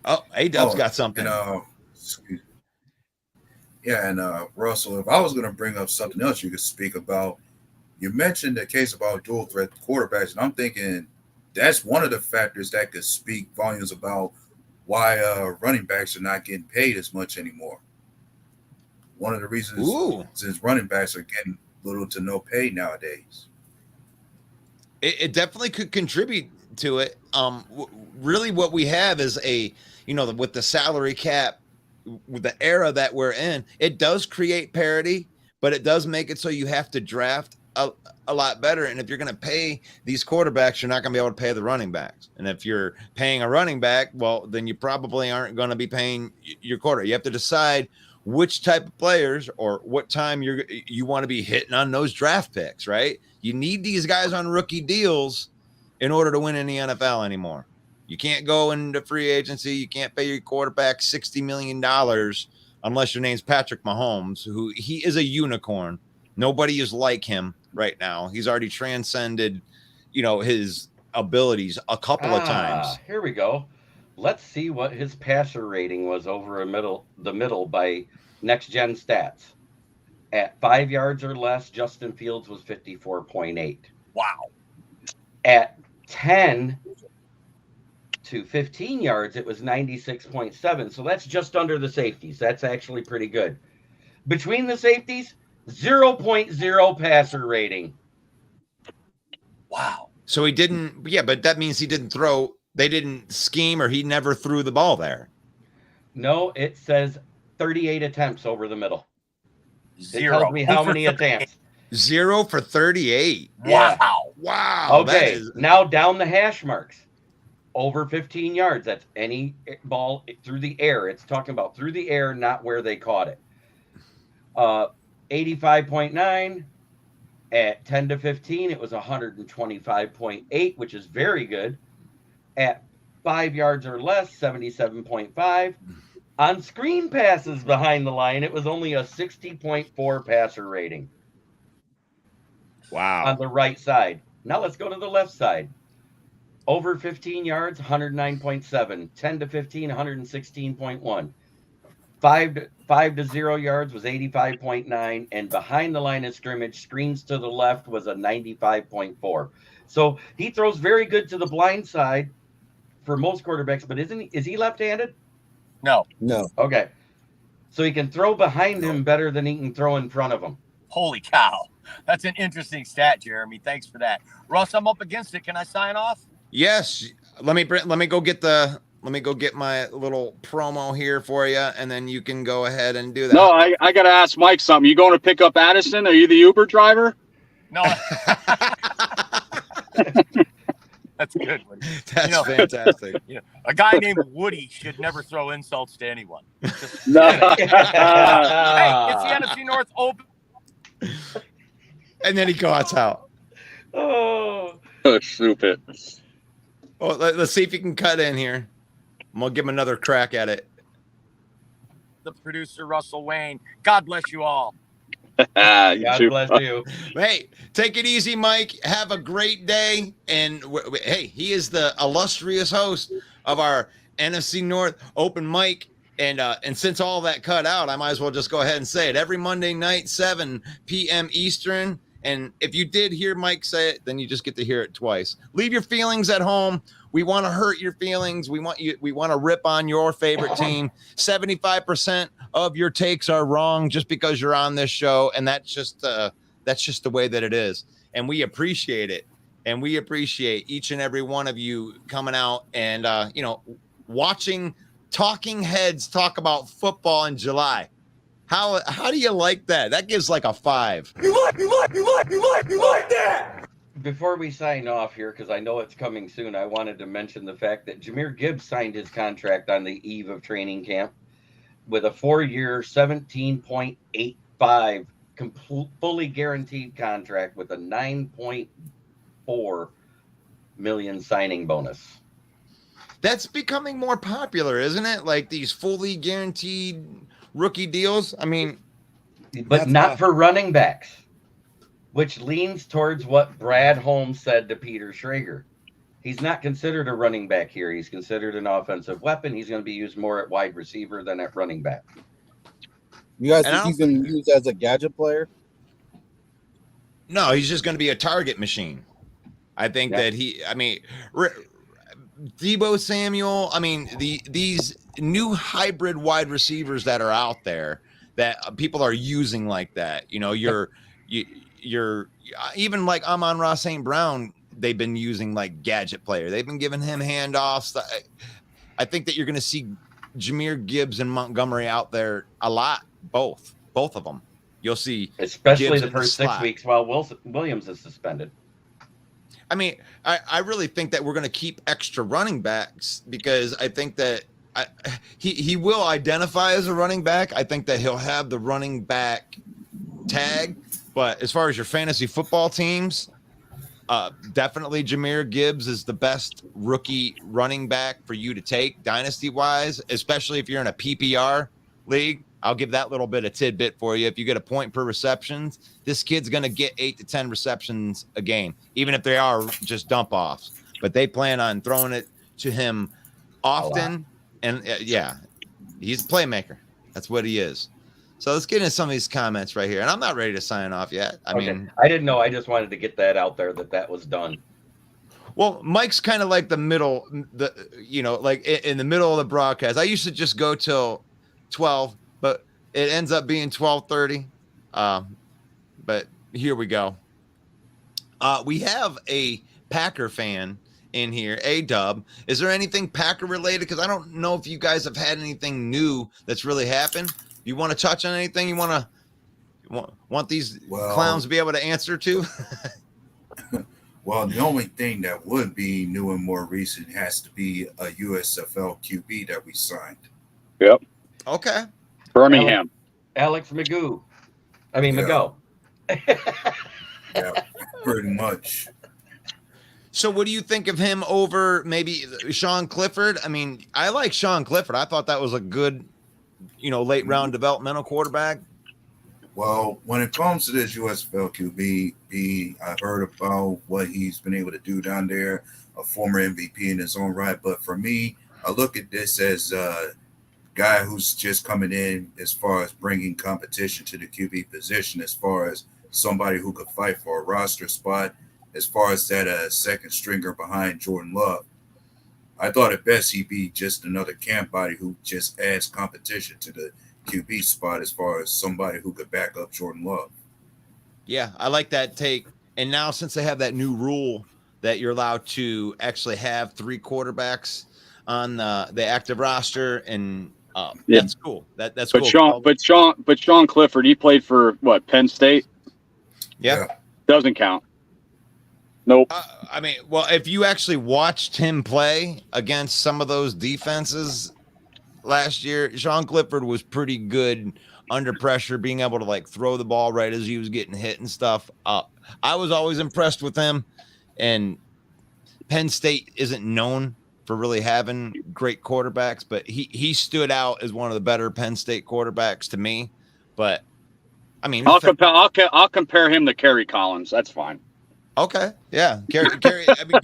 Oh, A-Dub's got something. Yeah, and Russell, if I was going to bring up something else you could speak about, you mentioned the case about dual threat quarterbacks, and I'm thinking that's one of the factors that could speak volumes about why running backs are not getting paid as much anymore. One of the reasons is running backs are getting little to no pay nowadays. It definitely could contribute to it. Really what we have is with the salary cap, with the era that we're in, it does create parity, but it does make it so you have to draft a lot better. And if you're going to pay these quarterbacks, you're not going to be able to pay the running backs. And if you're paying a running back, well, then you probably aren't going to be paying your quarter. You have to decide which type of players or what time you want to be hitting on those draft picks, right? You need these guys on rookie deals in order to win in the NFL anymore. You can't go into free agency. You can't pay your quarterback $60 million unless your name's Patrick Mahomes, who he is a unicorn. Nobody is like him right now. He's already transcended, his abilities a couple of times. Here we go. Let's see what his passer rating was over the middle by Next Gen Stats. At 5 yards or less, Justin Fields was 54.8. Wow. At 10 to 15 yards, it was 96.7. So that's just under the safeties. That's actually pretty good. Between the safeties, 0.0 passer rating. Wow. So he didn't, yeah, but that means he didn't throw, they didn't scheme, or he never threw the ball there. No, it says 38 attempts over the middle. Zero. It tells me how Over many 38. attempts. 0 for 38. Yeah. Wow. Wow. That Okay, is, now down the hash marks. Over 15 yards. That's any ball through the air. It's talking about through the air, not where they caught it. 85.9. At 10 to 15, it was 125.8, which is very good. At 5 yards or less, 77.5. On screen passes behind the line, it was only a 60.4 passer rating. wow. On the right side. Now let's go to the left side. Over 15 yards, 109.7. 10 to 15, 116.1. 5 to 0 yards was 85.9, and behind the line of scrimmage, screens to the left was a 95.4. So he throws very good to the blind side for most quarterbacks, but is he left-handed? No. No. Okay. So he can throw behind him better than he can throw in front of him. Holy cow. That's an interesting stat, Jeremy. Thanks for that. Russ, I'm up against it. Can I sign off? Yes. Let me go get my little promo here for you, and then you can go ahead and do that. No, I got to ask Mike something. You going to pick up Addison? Are you the Uber driver? No. That's a good one. That's fantastic. You know, a guy named Woody should never throw insults to anyone. Just, No. hey, it's the NFC North Open. And then he goes out. Oh. Oh, stupid. Oh, let's see if you can cut in here. I'm gonna give him another crack at it. The producer, Russell Wayne. God bless you all. You God too. bless you. Hey, take it easy, Mike. Have a great day. And hey, he is the illustrious host of our NFC North Open Mic. And since all that cut out, I might as well just go ahead and say it. Every Monday night, 7 p.m. Eastern. And if you did hear Mike say it, then you just get to hear it twice. Leave your feelings at home. We want to hurt your feelings. We want to rip on your favorite team. 75% of your takes are wrong just because you're on this show, and that's just the way that it is. And we appreciate it. And we appreciate each and every one of you coming out and watching talking heads talk about football in July. How do you like that? That gives like a 5. You like that? Before we sign off here, because I know it's coming soon, I wanted to mention the fact that Jahmyr Gibbs signed his contract on the eve of training camp with a 4-year, $17.85 fully guaranteed contract with a $9.4 million signing bonus. That's becoming more popular, isn't it? Like these fully guaranteed rookie deals. I mean, but not for running backs, which leans towards what Brad Holmes said to Peter Schrager. He's not considered a running back here. He's considered an offensive weapon. He's going to be used more at wide receiver than at running back. You guys think he's going to be used as a gadget player? No, he's just going to be a target machine. I think that Deebo Samuel, I mean, these new hybrid wide receivers that are out there that people are using like that, you're even like Amon-Ra St. Brown, they've been using like gadget player. They've been giving him handoffs. I think that you're going to see Jahmyr Gibbs and Montgomery out there a lot, both of them. You'll see, especially Gibbs the first 6 weeks while Williams is suspended. I mean, I really think that we're going to keep extra running backs because I think that he will identify as a running back. I think that he'll have the running back tag. But as far as your fantasy football teams, definitely Jahmyr Gibbs is the best rookie running back for you to take dynasty-wise, especially if you're in a PPR league. I'll give that little bit of tidbit for you. If you get a point per receptions, this kid's going to get 8 to 10 receptions a game, even if they are just dump offs. But they plan on throwing it to him often. And yeah, he's a playmaker. That's what he is. So let's get into some of these comments right here. And I'm not ready to sign off yet. I mean, I didn't know. I just wanted to get that out there that was done. Well, Mike's kind of like the middle, like in the middle of the broadcast. I used to just go till 12, but it ends up being 12:30. But here we go. We have a Packer fan in here, A-Dub. Is there anything Packer related? Because I don't know if you guys have had anything new that's really happened. You want to touch on anything? You want these clowns to be able to answer to? Well, the only thing that would be new and more recent has to be a USFL QB that we signed. Yep. Okay. Birmingham. Alex McGough. I mean, Yeah. McGough. Yeah, pretty much. So what do you think of him over maybe Sean Clifford? I mean, I like Sean Clifford. I thought that was a good, late round developmental quarterback. Well, when it comes to this USFL QB, I heard about what he's been able to do down there, a former MVP in his own right. But for me, I look at this as a guy who's just coming in as far as bringing competition to the QB position, as far as somebody who could fight for a roster spot, as far as that second stringer behind Jordan Love. I thought at best he'd be just another camp body who just adds competition to the QB spot as far as somebody who could back up Jordan Love. Yeah, I like that take. And now since they have that new rule that you're allowed to actually have 3 quarterbacks on the active roster, and that's cool. That's But cool. Sean Clifford, he played for what, Penn State? Yeah. Doesn't count. Nope. I mean, well, if you actually watched him play against some of those defenses last year, Sean Clifford was pretty good under pressure, being able to like throw the ball right as he was getting hit and stuff. I was always impressed with him, and Penn State isn't known for really having great quarterbacks, but he stood out as one of the better Penn State quarterbacks to me. But I mean, I'll compare him to Kerry Collins. That's fine. Okay, yeah, Kerry. I mean,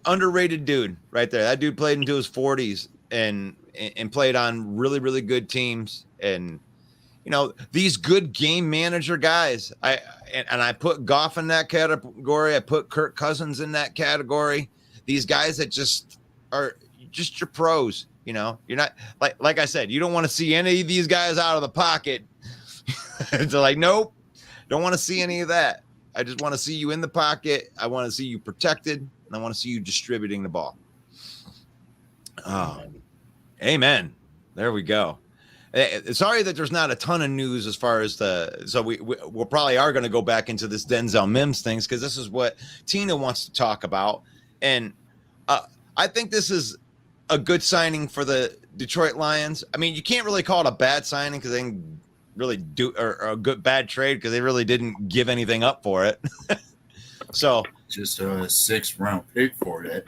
underrated dude right there. That dude played into his 40s and played on really, really good teams. And these good game manager guys. I put Goff in that category. I put Kirk Cousins in that category. These guys that just are just your pros. You're not like I said. You don't want to see any of these guys out of the pocket. It's like, nope, don't want to see any of that. I just want to see you in the pocket. I want to see you protected, and I want to see you distributing the ball. Oh, amen. There we go. Sorry that there's not a ton of news as far as we'll probably are going to go back into this Denzel Mims things, because this is what Tina wants to talk about. And I think this is a good signing for the Detroit Lions. I mean, you can't really call it a bad signing because they didn't really do, or a bad trade because they really didn't give anything up for it. So just a 6th round pick for that.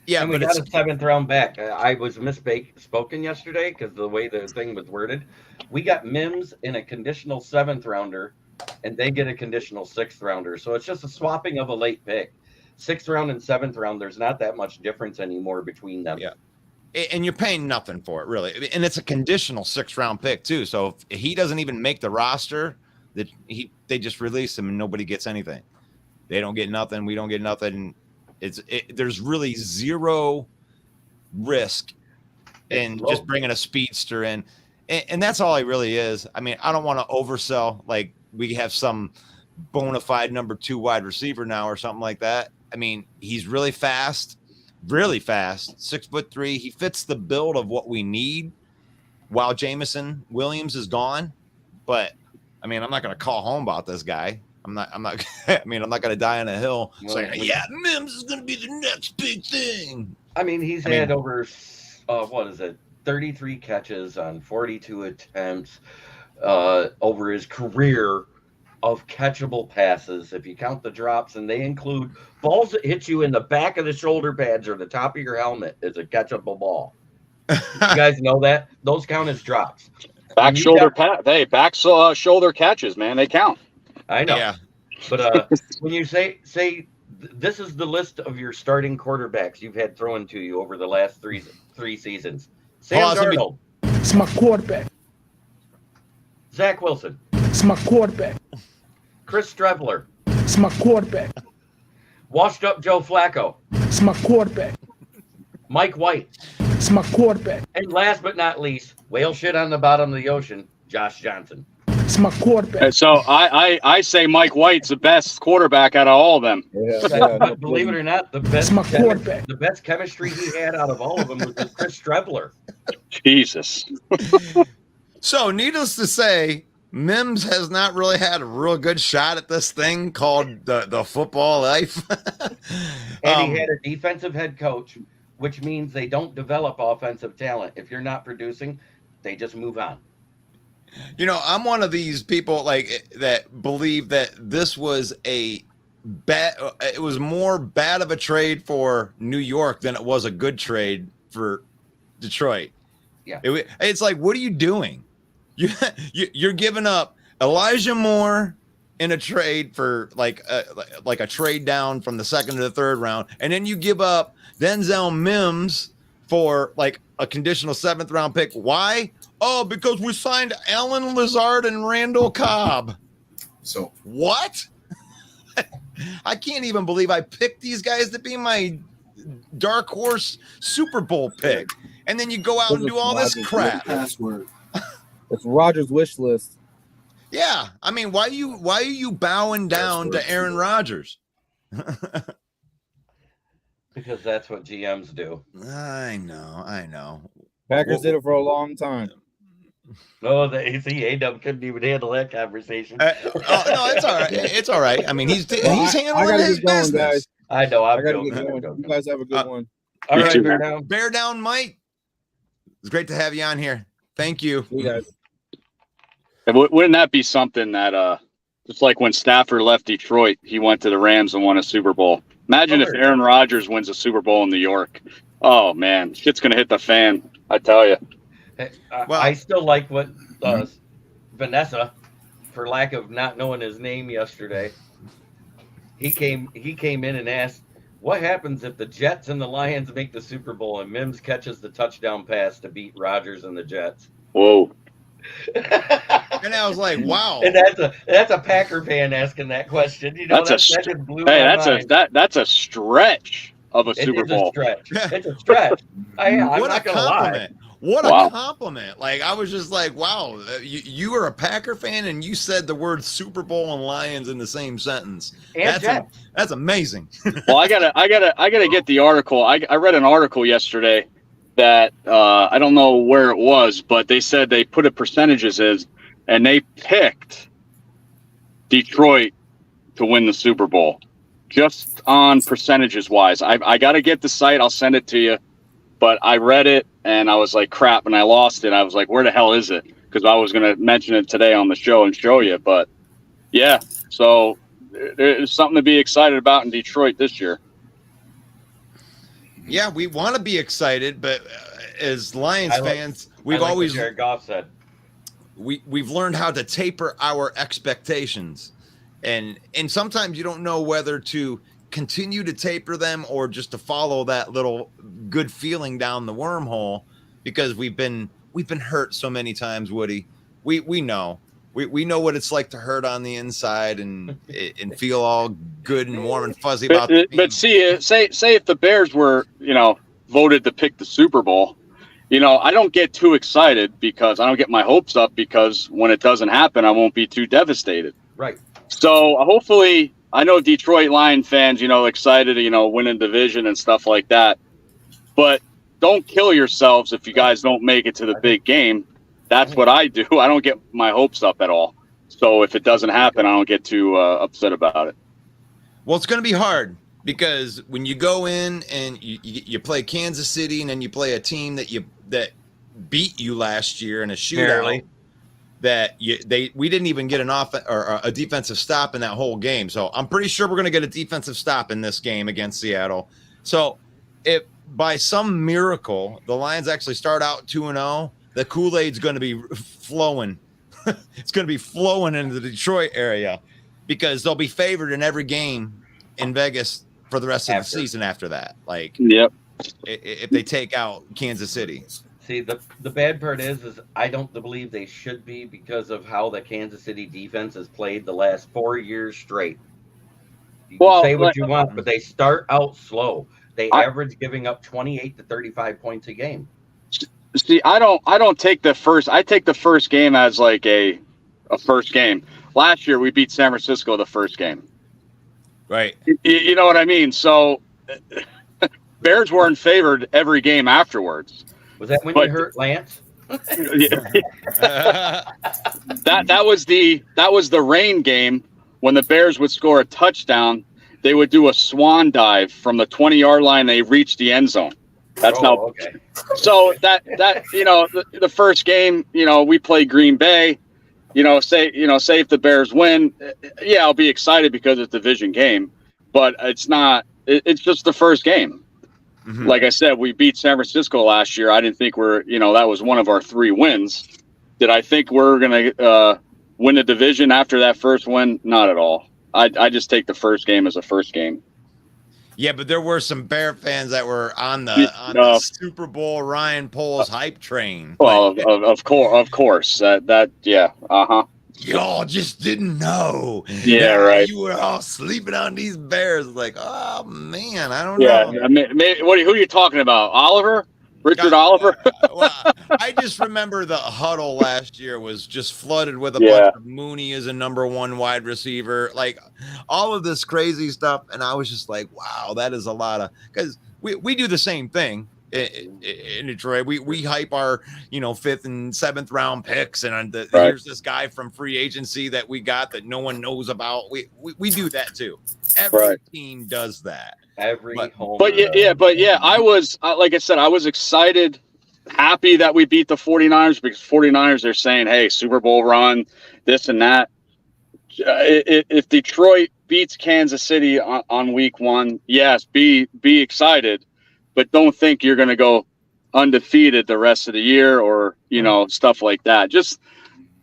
Yeah, and we got a 7th round back. I was misspoken yesterday because the way the thing was worded. We got Mims in a conditional 7th rounder, and they get a conditional 6th rounder. So it's just a swapping of a late pick. 6th round and 7th round, there's not that much difference anymore between them. Yeah. And you're paying nothing for it, really. And it's a conditional 6th round pick, too. So if he doesn't even make the roster, they just release him and nobody gets anything. They don't get nothing. We don't get nothing. There's really zero risk in just bringing a speedster in. And that's all he really is. I mean, I don't want to oversell. Like, we have some bona fide number 2 wide receiver now or something like that. I mean, he's really fast, 6'3". He fits the build of what we need while Jameson Williams is gone. But I mean, I'm not going to call home about this guy. I'm not I mean, I'm not going to die on a hill saying, yeah, Mims is going to be the next big thing. I mean, he's had over 33 catches on 42 attempts over his career of catchable passes. If you count the drops, and they include balls that hit you in the back of the shoulder pads or the top of your helmet, is a catchable ball. You guys know that? Those count as drops. Back shoulder catches, man, they count. I know. Yeah. But when you say this is the list of your starting quarterbacks you've had thrown to you over the last three seasons. Sam Darnold. It's my quarterback. Zach Wilson. It's my quarterback. Chris Streveler. It's my quarterback. Washed up Joe Flacco. It's my quarterback. Mike White. It's my quarterback. And last but not least, whale shit on the bottom of the ocean, Josh Johnson. It's my quarterback. And so I say Mike White's the best quarterback out of all of them. But believe it or not, the best my quarterback. the best chemistry he had out of all of them was with Chris Strebler. Jesus. So, needless to say, Mims has not really had a real good shot at this thing called the football life. And he had a defensive head coach, which means they don't develop offensive talent. If you're not producing, they just move on. You know, I'm one of these people like that believe that this was a bad. It was more bad of a trade for New York than it was a good trade for Detroit. Yeah, it's like, what are you doing? You're giving up Elijah Moore in a trade for like a trade down from the second to the third round, and then you give up Denzel Mims for like a conditional 7th round pick. Why? Oh, because we signed Alan Lazard and Randall Cobb. So what? I can't even believe I picked these guys to be my dark horse Super Bowl pick, and then you go out and do all this crap. Password. It's Rodgers' wish list. Yeah, I mean, why are you bowing down to Aaron Rodgers? Because that's what GMs do. I know. Packers did it for a long time. No, the A-Dub couldn't even handle that conversation. No, it's all right. It's all right. I mean, he's handling his business. Guys. I know. I gotta get going. You guys have a good one. All right, Bear down, Mike. It's great to have you on here. Thank you. You guys. Wouldn't that be something that just like when Stafford left Detroit, he went to the Rams and won a Super Bowl. Imagine if Aaron Rodgers wins a Super Bowl in New York. Oh man, shit's gonna hit the fan. I tell you. Well, I still like what Vanessa, for lack of not knowing his name yesterday, he came in and asked, what happens if the Jets and the Lions make the Super Bowl and Mims catches the touchdown pass to beat Rodgers and the Jets? Whoa. And I was like, wow. And that's a Packer fan asking that question. You know, that's a stretch of a Super Bowl. It's a stretch. I'm not gonna lie. What a compliment. Like, I was just like, wow, you are a Packer fan and you said the word Super Bowl and Lions in the same sentence. That's amazing. Well, I gotta get the article. I read an article yesterday that I don't know where it was, but they said they put percentages in and they picked Detroit to win the Super Bowl just on percentages wise. I got to get the site. I'll send it to you. But I read it and I was like, crap, and I lost it. I was like, where the hell is it? Because I was going to mention it today on the show and show you. But yeah, so there's something to be excited about in Detroit this year. Yeah, we want to be excited, but as Lions fans, we've always Jared Goff said we've learned how to taper our expectations, and sometimes you don't know whether to continue to taper them or just to follow that little good feeling down the wormhole, because we've been hurt so many times, Woody. We know. We know what it's like to hurt on the inside and feel all good and warm and fuzzy about the team. But see, say if the Bears were, voted to pick the Super Bowl, I don't get too excited because I don't get my hopes up, because when it doesn't happen, I won't be too devastated. Right. So hopefully, I know Detroit Lion fans, excited, winning division and stuff like that. But don't kill yourselves if you guys don't make it to the big game. That's what I do. I don't get my hopes up at all. So if it doesn't happen, I don't get too upset about it. Well, it's going to be hard, because when you go in and you play Kansas City, and then you play a team that beat you last year in a shootout, we didn't even get an or a defensive stop in that whole game. So I'm pretty sure we're going to get a defensive stop in this game against Seattle. So if by some miracle the Lions actually start out 2-0, the Kool-Aid's going to be flowing. It's going to be flowing into the Detroit area, because they'll be favored in every game in Vegas for the rest of the season after that. Like, yep. If they take out Kansas City. See, the bad part is I don't believe they should be, because of how the Kansas City defense has played the last 4 years straight. You can Well, say what like- you want, but they start out slow. They I- average giving up 28 to 35 points a game. See, I don't take the first. I take the first game as like a first game. Last year we beat San Francisco the first game. Right. You know what I mean? So Bears weren't favored every game afterwards. Was that when But- you hurt Lance? That was the rain game when the Bears would score a touchdown. They would do a swan dive from the 20-yard line. They reached the end zone. That's how. Okay. So that the first game, we play Green Bay. Say if the Bears win, yeah, I'll be excited because it's a division game. But it's not. It's just the first game. Mhm. Like I said, we beat San Francisco last year. I didn't think that was one of our 3 wins. Did I think we're gonna win the division after that first win? Not at all. I just take the first game as a first game. Yeah, but there were some Bear fans that were on the Super Bowl Ryan Poles hype train. Well, of course. That yeah. Y'all just didn't know. Yeah, right. You were all sleeping on these Bears. Like, oh man, I don't Yeah. know. I mean, who are you talking about? Oliver? Richard Oliver? Well, I just remember the huddle last year was just flooded with a Yeah. bunch of Mooney as a number 1 wide receiver, like all of this crazy stuff. And I was just like, wow, that is a lot of, because we do the same thing in Detroit. We hype our 5th and 7th round picks, and Right. here's this guy from free agency that we got that no one knows about. We do that too. Every Right. team does that. Every home. But yeah, I was like I said, I was excited, happy that we beat the 49ers because 49ers are saying, hey, Super Bowl run, this and that. If Detroit beats Kansas City on week 1, yes, be excited, but don't think you're going to go undefeated the rest of the year or stuff like that. Just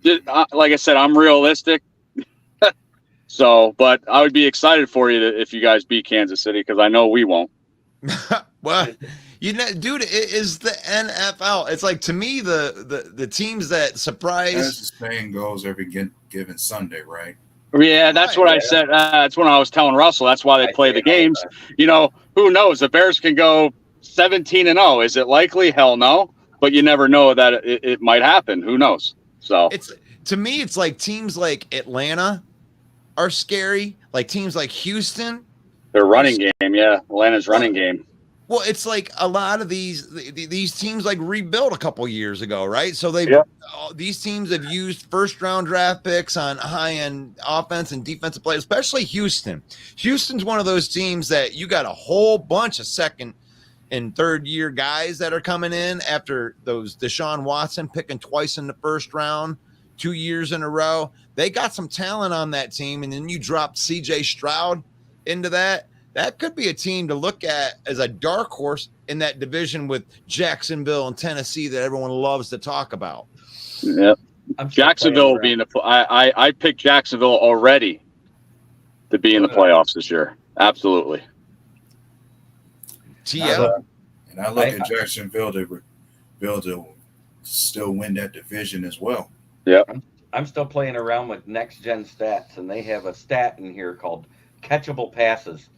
like I said, I'm realistic. So, but I would be excited for you if you guys beat Kansas City because I know we won't. Well, dude, it is the NFL. It's like, to me, the teams that surprise. As the saying goes, every given Sunday, right? Yeah, that's what I said. That's when I was telling Russell. That's why they play the games. Who knows? The Bears can go 17-0. Is it likely? Hell no. But you never know that it might happen. Who knows? So To me, it's like teams like Atlanta are scary. Like teams like Houston. their running game, yeah, Atlanta's running game. Well, it's like a lot of these teams like rebuilt a couple years ago, right? So these teams have used 1st-round draft picks on high-end offense and defensive play, especially Houston. Houston's one of those teams that you got a whole bunch of 2nd and 3rd year guys that are coming in after those Deshaun Watson picking twice in the 1st round, 2 years in a row. They got some talent on that team, and then you dropped CJ Stroud into that. That could be a team to look at as a dark horse in that division with Jacksonville and Tennessee that everyone loves to talk about. Yep. Jacksonville will be in the. I picked Jacksonville already to be in the playoffs this year. Absolutely. TL. And I look at Jacksonville to still win that division as well. Yep. I'm still playing around with next gen stats, and they have a stat in here called catchable passes.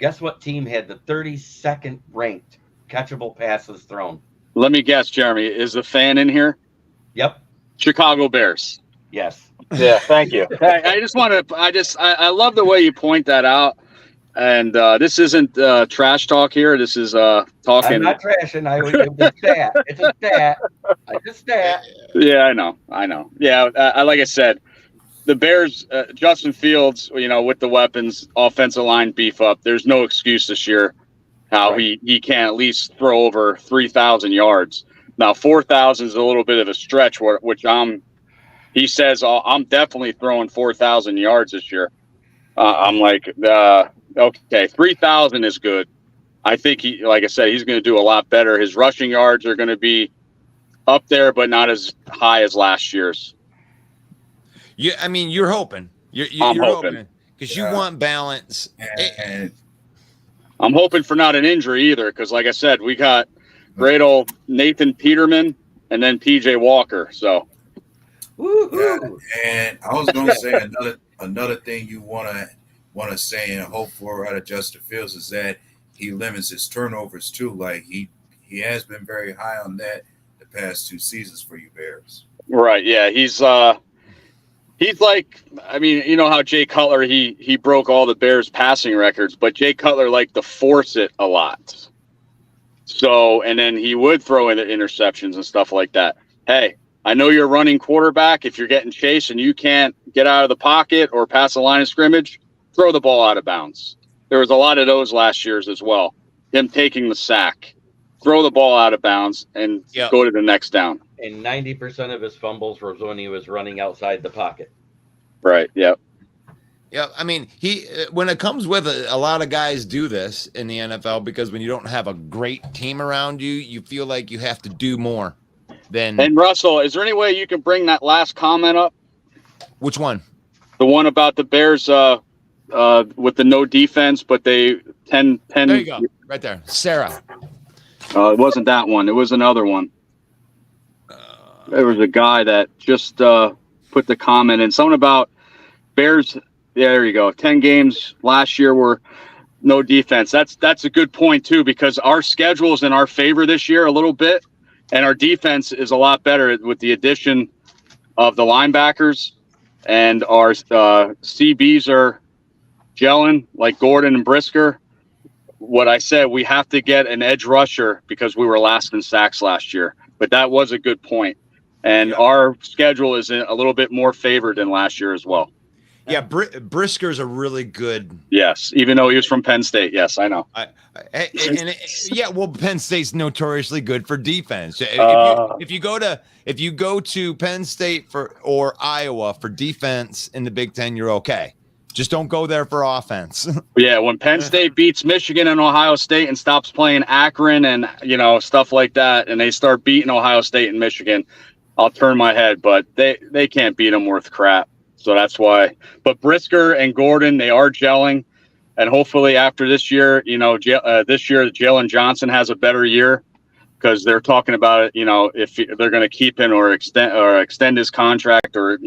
Guess what team had the 32nd ranked catchable passes thrown? Let me guess, Jeremy. Is the fan in here? Yep. Chicago Bears. Yes. Yeah. Thank you. I just want to. I love the way you point that out. And this isn't trash talk here. This is talking. I'm not trashing. It's a stat. It's a stat. It's a stat. Yeah, I know. Yeah, like I said, the Bears, Justin Fields, with the weapons, offensive line beef up. There's no excuse this year how he can at least throw over 3,000 yards. Now 4,000 is a little bit of a stretch, which he says I'm definitely throwing 4,000 yards this year. I'm like, okay, 3,000 is good. I think like I said, he's going to do a lot better. His rushing yards are going to be up there, but not as high as last year's. Yeah, I mean, you're hoping. You're hoping because you want balance. And I'm hoping for not an injury either, because like I said, we got great old Nathan Peterman and then PJ Walker. So, and I was going to say another thing you want to want to say and hope for out of Justin Fields is that he limits his turnovers too. Like he has been very high on that the past 2 seasons for you Bears. Right. Yeah. He's like, I mean, you know how Jay Cutler, he broke all the Bears passing records, but Jay Cutler liked to force it a lot. So, and then he would throw in the interceptions and stuff like that. Hey, I know you're a running quarterback. If you're getting chased and you can't get out of the pocket or pass the line of scrimmage, throw the ball out of bounds. There was a lot of those last year's as well. Him taking the sack, throw the ball out of bounds and go to the next down. And 90% of his fumbles was when he was running outside the pocket. Right. Yep. Yeah, I mean, when it comes with a lot of guys do this in the NFL because when you don't have a great team around you, you feel like you have to do more than. And Russell, is there any way you can bring that last comment up? Which one? The one about the Bears with the no defense, but they 10. There you go, right there, Sarah. It wasn't that one. It was another one. There was a guy that just put the comment in. Something about Bears. Yeah, there you go. 10 games last year were no defense. That's a good point too, because our schedule is in our favor this year a little bit, and our defense is a lot better with the addition of the linebackers, and our CBs are gelling like Gordon and Brisker. What I said, we have to get an edge rusher because we were last in sacks last year, but that was a good point. And our schedule is a little bit more favored than last year as well. Yeah, Brisker's a really good. Yes, even though he was from Penn State. Yes, I know. Well, Penn State's notoriously good for defense. If you go to Penn State or Iowa for defense in the Big Ten, you're okay. Just don't go there for offense. Yeah, when Penn State beats Michigan and Ohio State and stops playing Akron and stuff like that, and they start beating Ohio State and Michigan, I'll turn my head. But they can't beat them worth crap. So that's why. But Brisker and Gordon, they are gelling, and hopefully after this year, this year Jalen Johnson has a better year because they're talking about it. If they're going to keep him or extend his contract or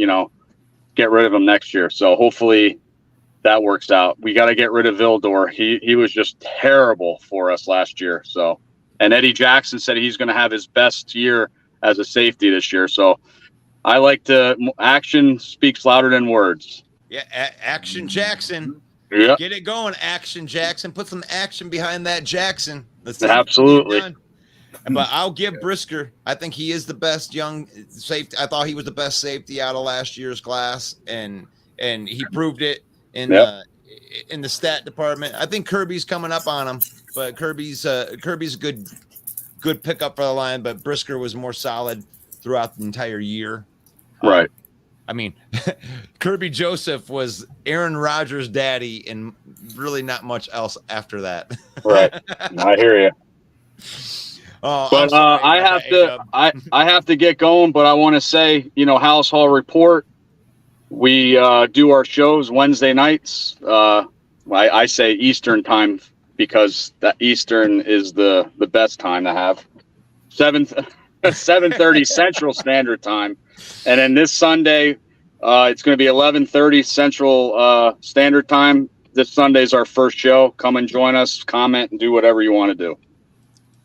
get rid of him next year. So hopefully that works out. We got to get rid of Vildor. He was just terrible for us last year. So, and Eddie Jackson said he's going to have his best year as a safety this year. So. I like to action speaks louder than words. Yeah, Action Jackson. Yeah, get it going, Action Jackson. Put some action behind that Jackson. Absolutely. But I'll give Brisker. I think he is the best young safety. I thought he was the best safety out of last year's class, and he proved it in the stat department. I think Kirby's coming up on him, but Kirby's a good pickup for the line. But Brisker was more solid throughout the entire year. Right. I mean, Kirby Joseph was Aaron Rodgers' daddy and really not much else after that. Right. I hear you. But I have to get going, but I want to say, House Hall Report, we do our shows Wednesday nights. I say Eastern time because that Eastern is the best time to have. 7:30 Central Standard Time. And then this Sunday, it's going to be 11:30 Central Standard Time. This Sunday is our first show. Come and join us, comment, and do whatever you want to do.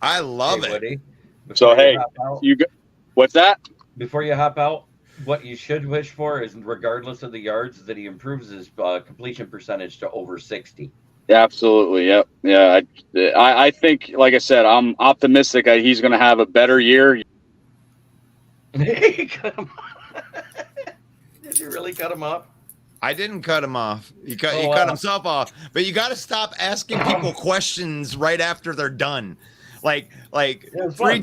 I love it. Woody, So, hey, what's that? Before you hop out, what you should wish for is, regardless of the yards, is that he improves his completion percentage to over 60. Absolutely. Yep. Yeah. I think, like I said, I'm optimistic he's going to have a better year. Did you really cut him off? I didn't cut him off. He cut himself off. But you got to stop asking people questions right after they're done. Like three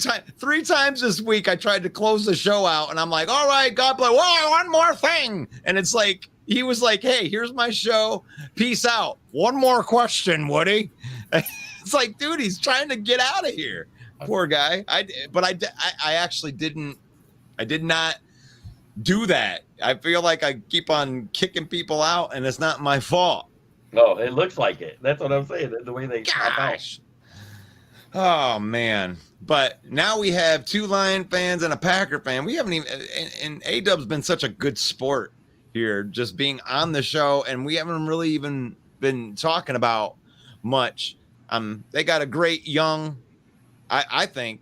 times this week, I tried to close the show out, and I'm like, "All right, God bless. Well, one more thing," and it's like he was like, "Hey, here's my show. Peace out. One more question, Woody." It's like, dude, he's trying to get out of here. Poor guy. I actually didn't. I did not do that. I feel like I keep on kicking people out, and it's not my fault. No, it looks like it. That's what I'm saying. The way they pop out. Oh man! But now we have 2 Lion fans and a Packer fan. We haven't even, and A-Dub's been such a good sport here, just being on the show, and we haven't really even been talking about much. They got a great young, I think,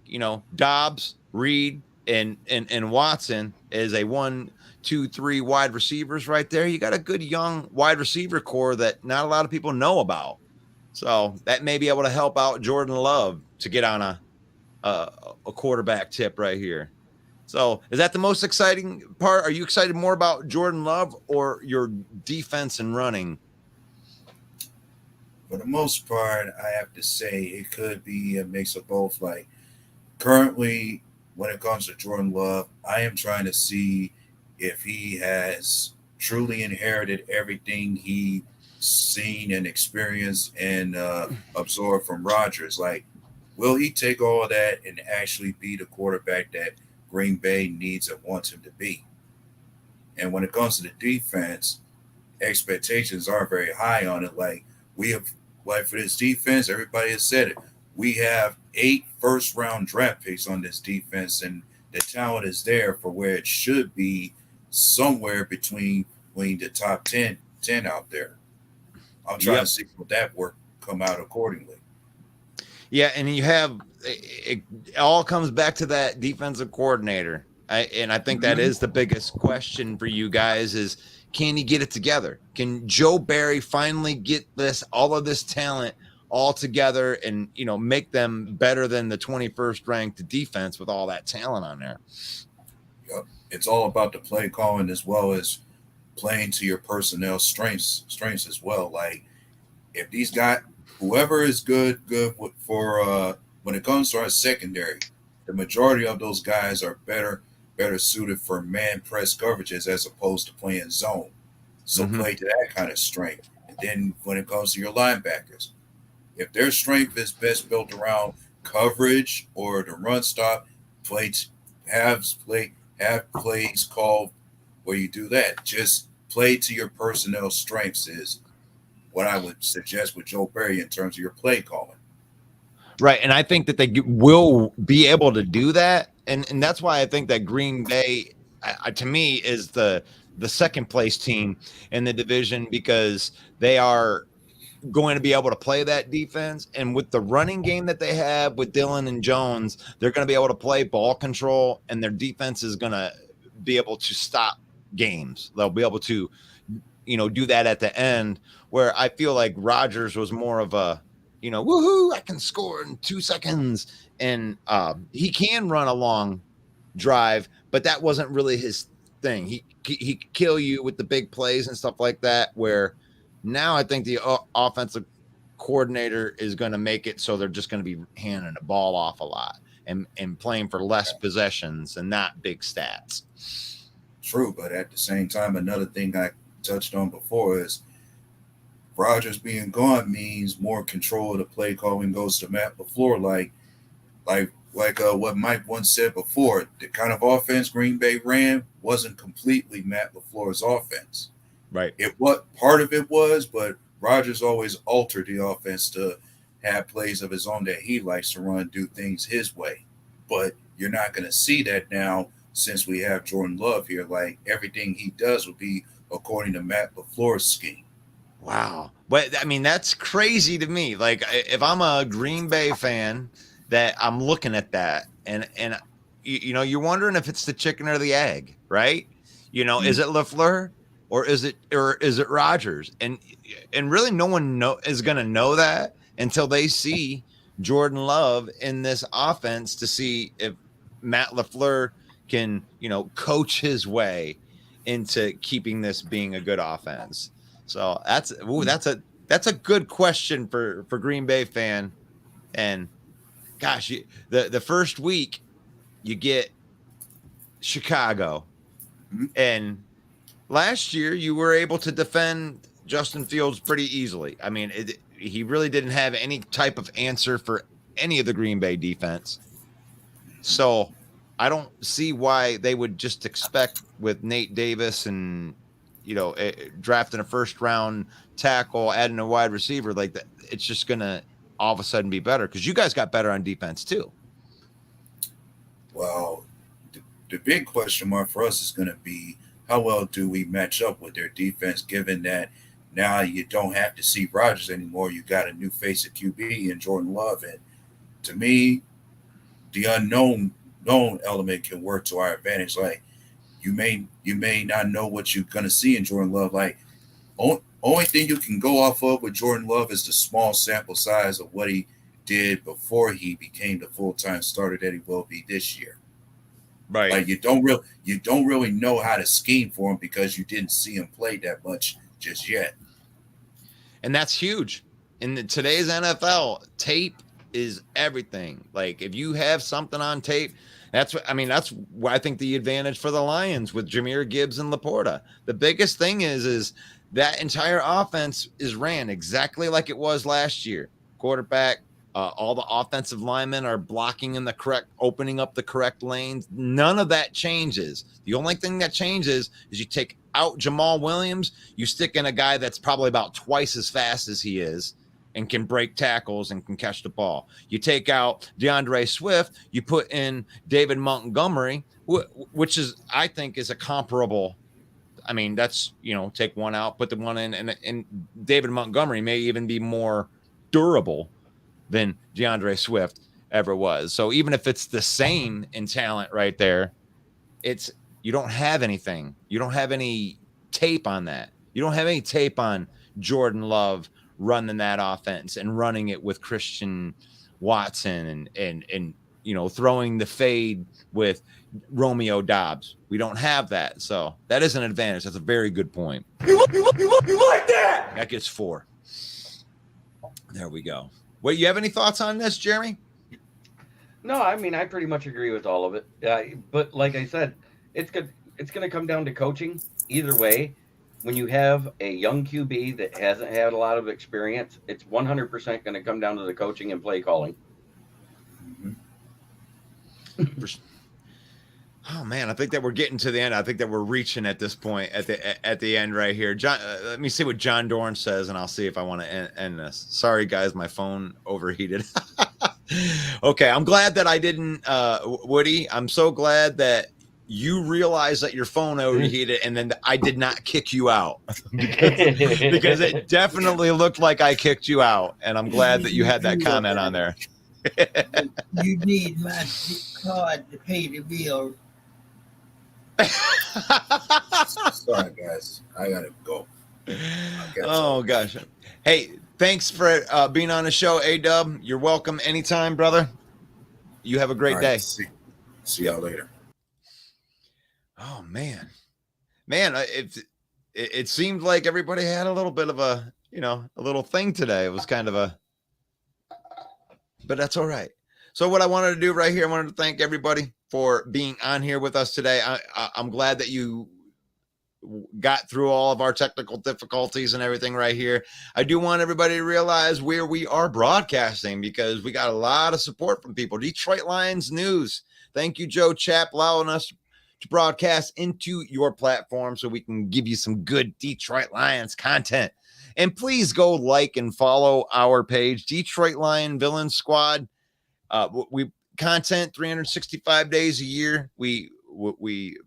Dobbs, Reed, and Watson is a 1, 2, 3 wide receivers right there. You got a good young wide receiver core that not a lot of people know about. So that may be able to help out Jordan Love to get on a quarterback tip right here. So is that the most exciting part? Are you excited more about Jordan Love or your defense and running? For the most part, I have to say it could be a mix of both. Like currently, when it comes to Jordan Love, I am trying to see if he has truly inherited everything he seen and experienced and absorbed from Rodgers. Like, will he take all of that and actually be the quarterback that Green Bay needs and wants him to be? And when it comes to the defense, expectations are very high on it. Like we have, like for this defense, everybody has said it. We have 8 first-round draft picks on this defense, and the talent is there for where it should be, somewhere between the top 10 out there. I'm trying to see what that work come out accordingly. Yeah, and you have it all comes back to that defensive coordinator. I think that is the biggest question for you guys is, can he get it together? Can Joe Barry finally get all of this talent all together and, make them better than the 21st ranked defense with all that talent on there? Yep. It's all about the play calling as well as playing to your personnel strengths as well. Like if these guys, whoever is good for when it comes to our secondary, the majority of those guys are better suited for man press coverages as opposed to playing zone. So play to that kind of strength. And then when it comes to your linebackers, if their strength is best built around coverage or the run stop, have plays called where you do that. Just play to your personnel strengths is what I would suggest with Joe Barry in terms of your play calling. Right, and I think that they will be able to do that, and that's why I think that Green Bay, to me, is the second place team in the division because they are going to be able to play that defense, and with the running game that they have with Dillon and Jones, they're going to be able to play ball control, and their defense is going to be able to stop games. They'll be able to, do that at the end. Where I feel like Rodgers was more of a, woohoo, I can score in 2 seconds. And he can run a long drive, but that wasn't really his thing. He could kill you with the big plays and stuff like that, where now I think the offensive coordinator is going to make it so they're just going to be handing the ball off a lot and playing for less possessions and not big stats. True, but at the same time, another thing I touched on before is Rodgers being gone means more control of the play calling goes to Matt LaFleur. Like what Mike once said before, the kind of offense Green Bay ran wasn't completely Matt LaFleur's offense. Right. What part of it was, but Rodgers always altered the offense to have plays of his own that he likes to run, do things his way. But you're not going to see that now since we have Jordan Love here. Like everything he does will be according to Matt LaFleur's scheme. Wow. But I mean, that's crazy to me. Like if I'm a Green Bay fan that I'm looking at that and you're wondering if it's the chicken or the egg, right? Is it LaFleur or is it Rodgers? And really no one is going to know that until they see Jordan Love in this offense to see if Matt LaFleur can, coach his way into keeping this being a good offense. So that's a good question for Green Bay fan. And gosh, the first week you get Chicago, and last year you were able to defend Justin Fields pretty easily. I mean, he really didn't have any type of answer for any of the Green Bay defense. So I don't see why they would just expect with Nate Davis and drafting a first round tackle, adding a wide receiver like that, it's just going to all of a sudden be better because you guys got better on defense too. Well, the big question mark for us is going to be how well do we match up with their defense, given that Now you don't have to see Rodgers anymore. You got a new face of QB in Jordan Love, and to me, the unknown known element can work to our advantage. Like you may not know what you're gonna see in Jordan Love. Like only thing you can go off of with Jordan Love is the small sample size of what he did before he became the full-time starter that he will be this year. Right. Like you don't really know how to scheme for him because you didn't see him play that much just yet. And that's huge. In today's NFL, tape is everything. Like if you have something on tape, that's why I think the advantage for the Lions with Jahmyr Gibbs and Laporta. The biggest thing is that entire offense is ran exactly like it was last year. Quarterback, all the offensive linemen are blocking in the correct, opening up the correct lanes. None of that changes. The only thing that changes is you take out Jamal Williams, you stick in a guy that's probably about twice as fast as he is and can break tackles and can catch the ball. You take out DeAndre Swift, you put in David Montgomery, which is, I think, is a comparable. I mean, that's, take one out, put the one in, and David Montgomery may even be more durable than DeAndre Swift ever was. So even if it's the same in talent right there, you don't have anything. You don't have any tape on that. You don't have any tape on Jordan Love running that offense and running it with Christian Watson and throwing the fade with Romeo Dobbs. We don't have that. So that is an advantage. That's a very good point. You like that? That gets 4. There we go. Wait, you have any thoughts on this, Jeremy? No, I mean, I pretty much agree with all of it. But like I said, it's good. It's going to come down to coaching. Either way, when you have a young QB that hasn't had a lot of experience, it's 100% going to come down to the coaching and play calling. Oh man, I think that we're getting to the end. I think that we're reaching at this point at the end right here. John, let me see what John Dorn says, and I'll see if I want to end this. Sorry, guys, my phone overheated. Okay, I'm glad that I didn't, Woody. I'm so glad that you realized that your phone overheated, and then I did not kick you out because it definitely looked like I kicked you out, and I'm glad that you had that comment on there. You need my card to pay the bill. Sorry, guys. I gotta go. Oh gosh. Hey, thanks for being on the show, A-Dub. You're welcome anytime, brother. You have a great day. See y'all later. Oh man, it seemed like everybody had a little bit of a little thing today. It was kind of but that's all right. So what I wanted to do right here, I wanted to thank everybody for being on here with us today. I'm glad that you got through all of our technical difficulties and everything right here. I do want everybody to realize where we are broadcasting because we got a lot of support from people. Detroit Lions News. Thank you, Joe Chapp, allowing us to broadcast into your platform so we can give you some good Detroit Lions content. And please go like and follow our page, Detroit Lion Villain Squad. We content 365 days a year. We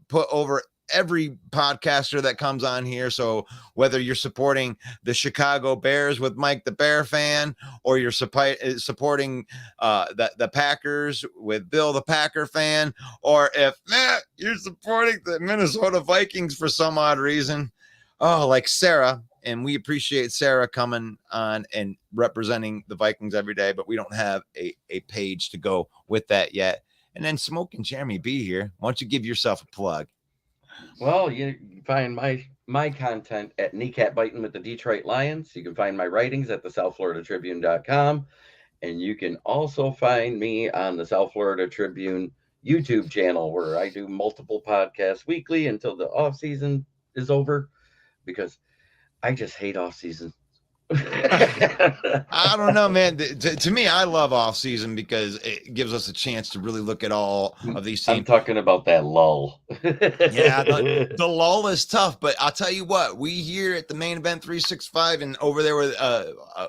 put over every podcaster that comes on here. So whether you're supporting the Chicago Bears with Mike the Bear fan, or you're supporting the Packers with Bill the Packer fan, or if you're supporting the Minnesota Vikings for some odd reason, like Sarah. And we appreciate Sarah coming on and representing the Vikings every day, but we don't have a page to go with that yet. And then Smoking Jeremy B here. Why don't you give yourself a plug? Well, you can find my content at Kneecap Biting with the Detroit Lions. You can find my writings at the SouthFloridaTribune.com. And you can also find me on the South Florida Tribune YouTube channel, where I do multiple podcasts weekly until the off season is over, because I just hate off season. I don't know, man. To me, I love off season because it gives us a chance to really look at all of these teams. I'm talking about that lull. Yeah, the lull is tough, but I'll tell you what, we here at the Main Event 365 and over there with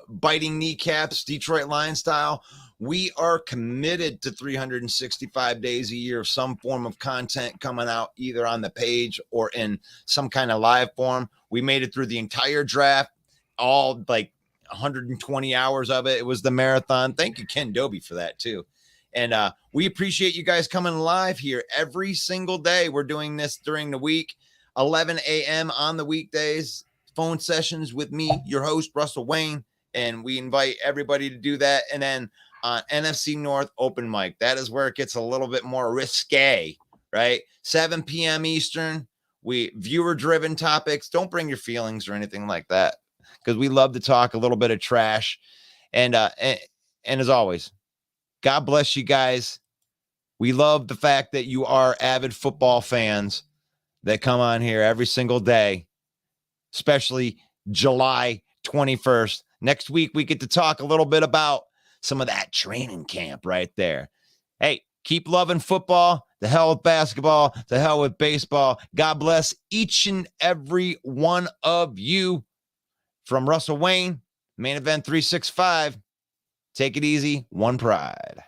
Biting Kneecaps, Detroit Lion style, we are committed to 365 days a year of some form of content coming out either on the page or in some kind of live form. We made it through the entire draft. all like 120 hours of it. It was the marathon. Thank you, Ken Dobie, for that too. And we appreciate you guys coming live here every single day. We're doing this during the week, 11 a.m. on the weekdays, phone sessions with me, your host, Russell Wayne. And we invite everybody to do that. And then on NFC North open mic, that is where it gets a little bit more risque, right? 7 p.m. Eastern. We viewer driven topics. Don't bring your feelings or anything like that, because we love to talk a little bit of trash. And as always, God bless you guys. We love the fact that you are avid football fans that come on here every single day, especially July 21st. Next week, we get to talk a little bit about some of that training camp right there. Hey, keep loving football. The hell with basketball. The hell with baseball. God bless each and every one of you. From Russell Wayne, Main Event 365. Take it easy. One Pride.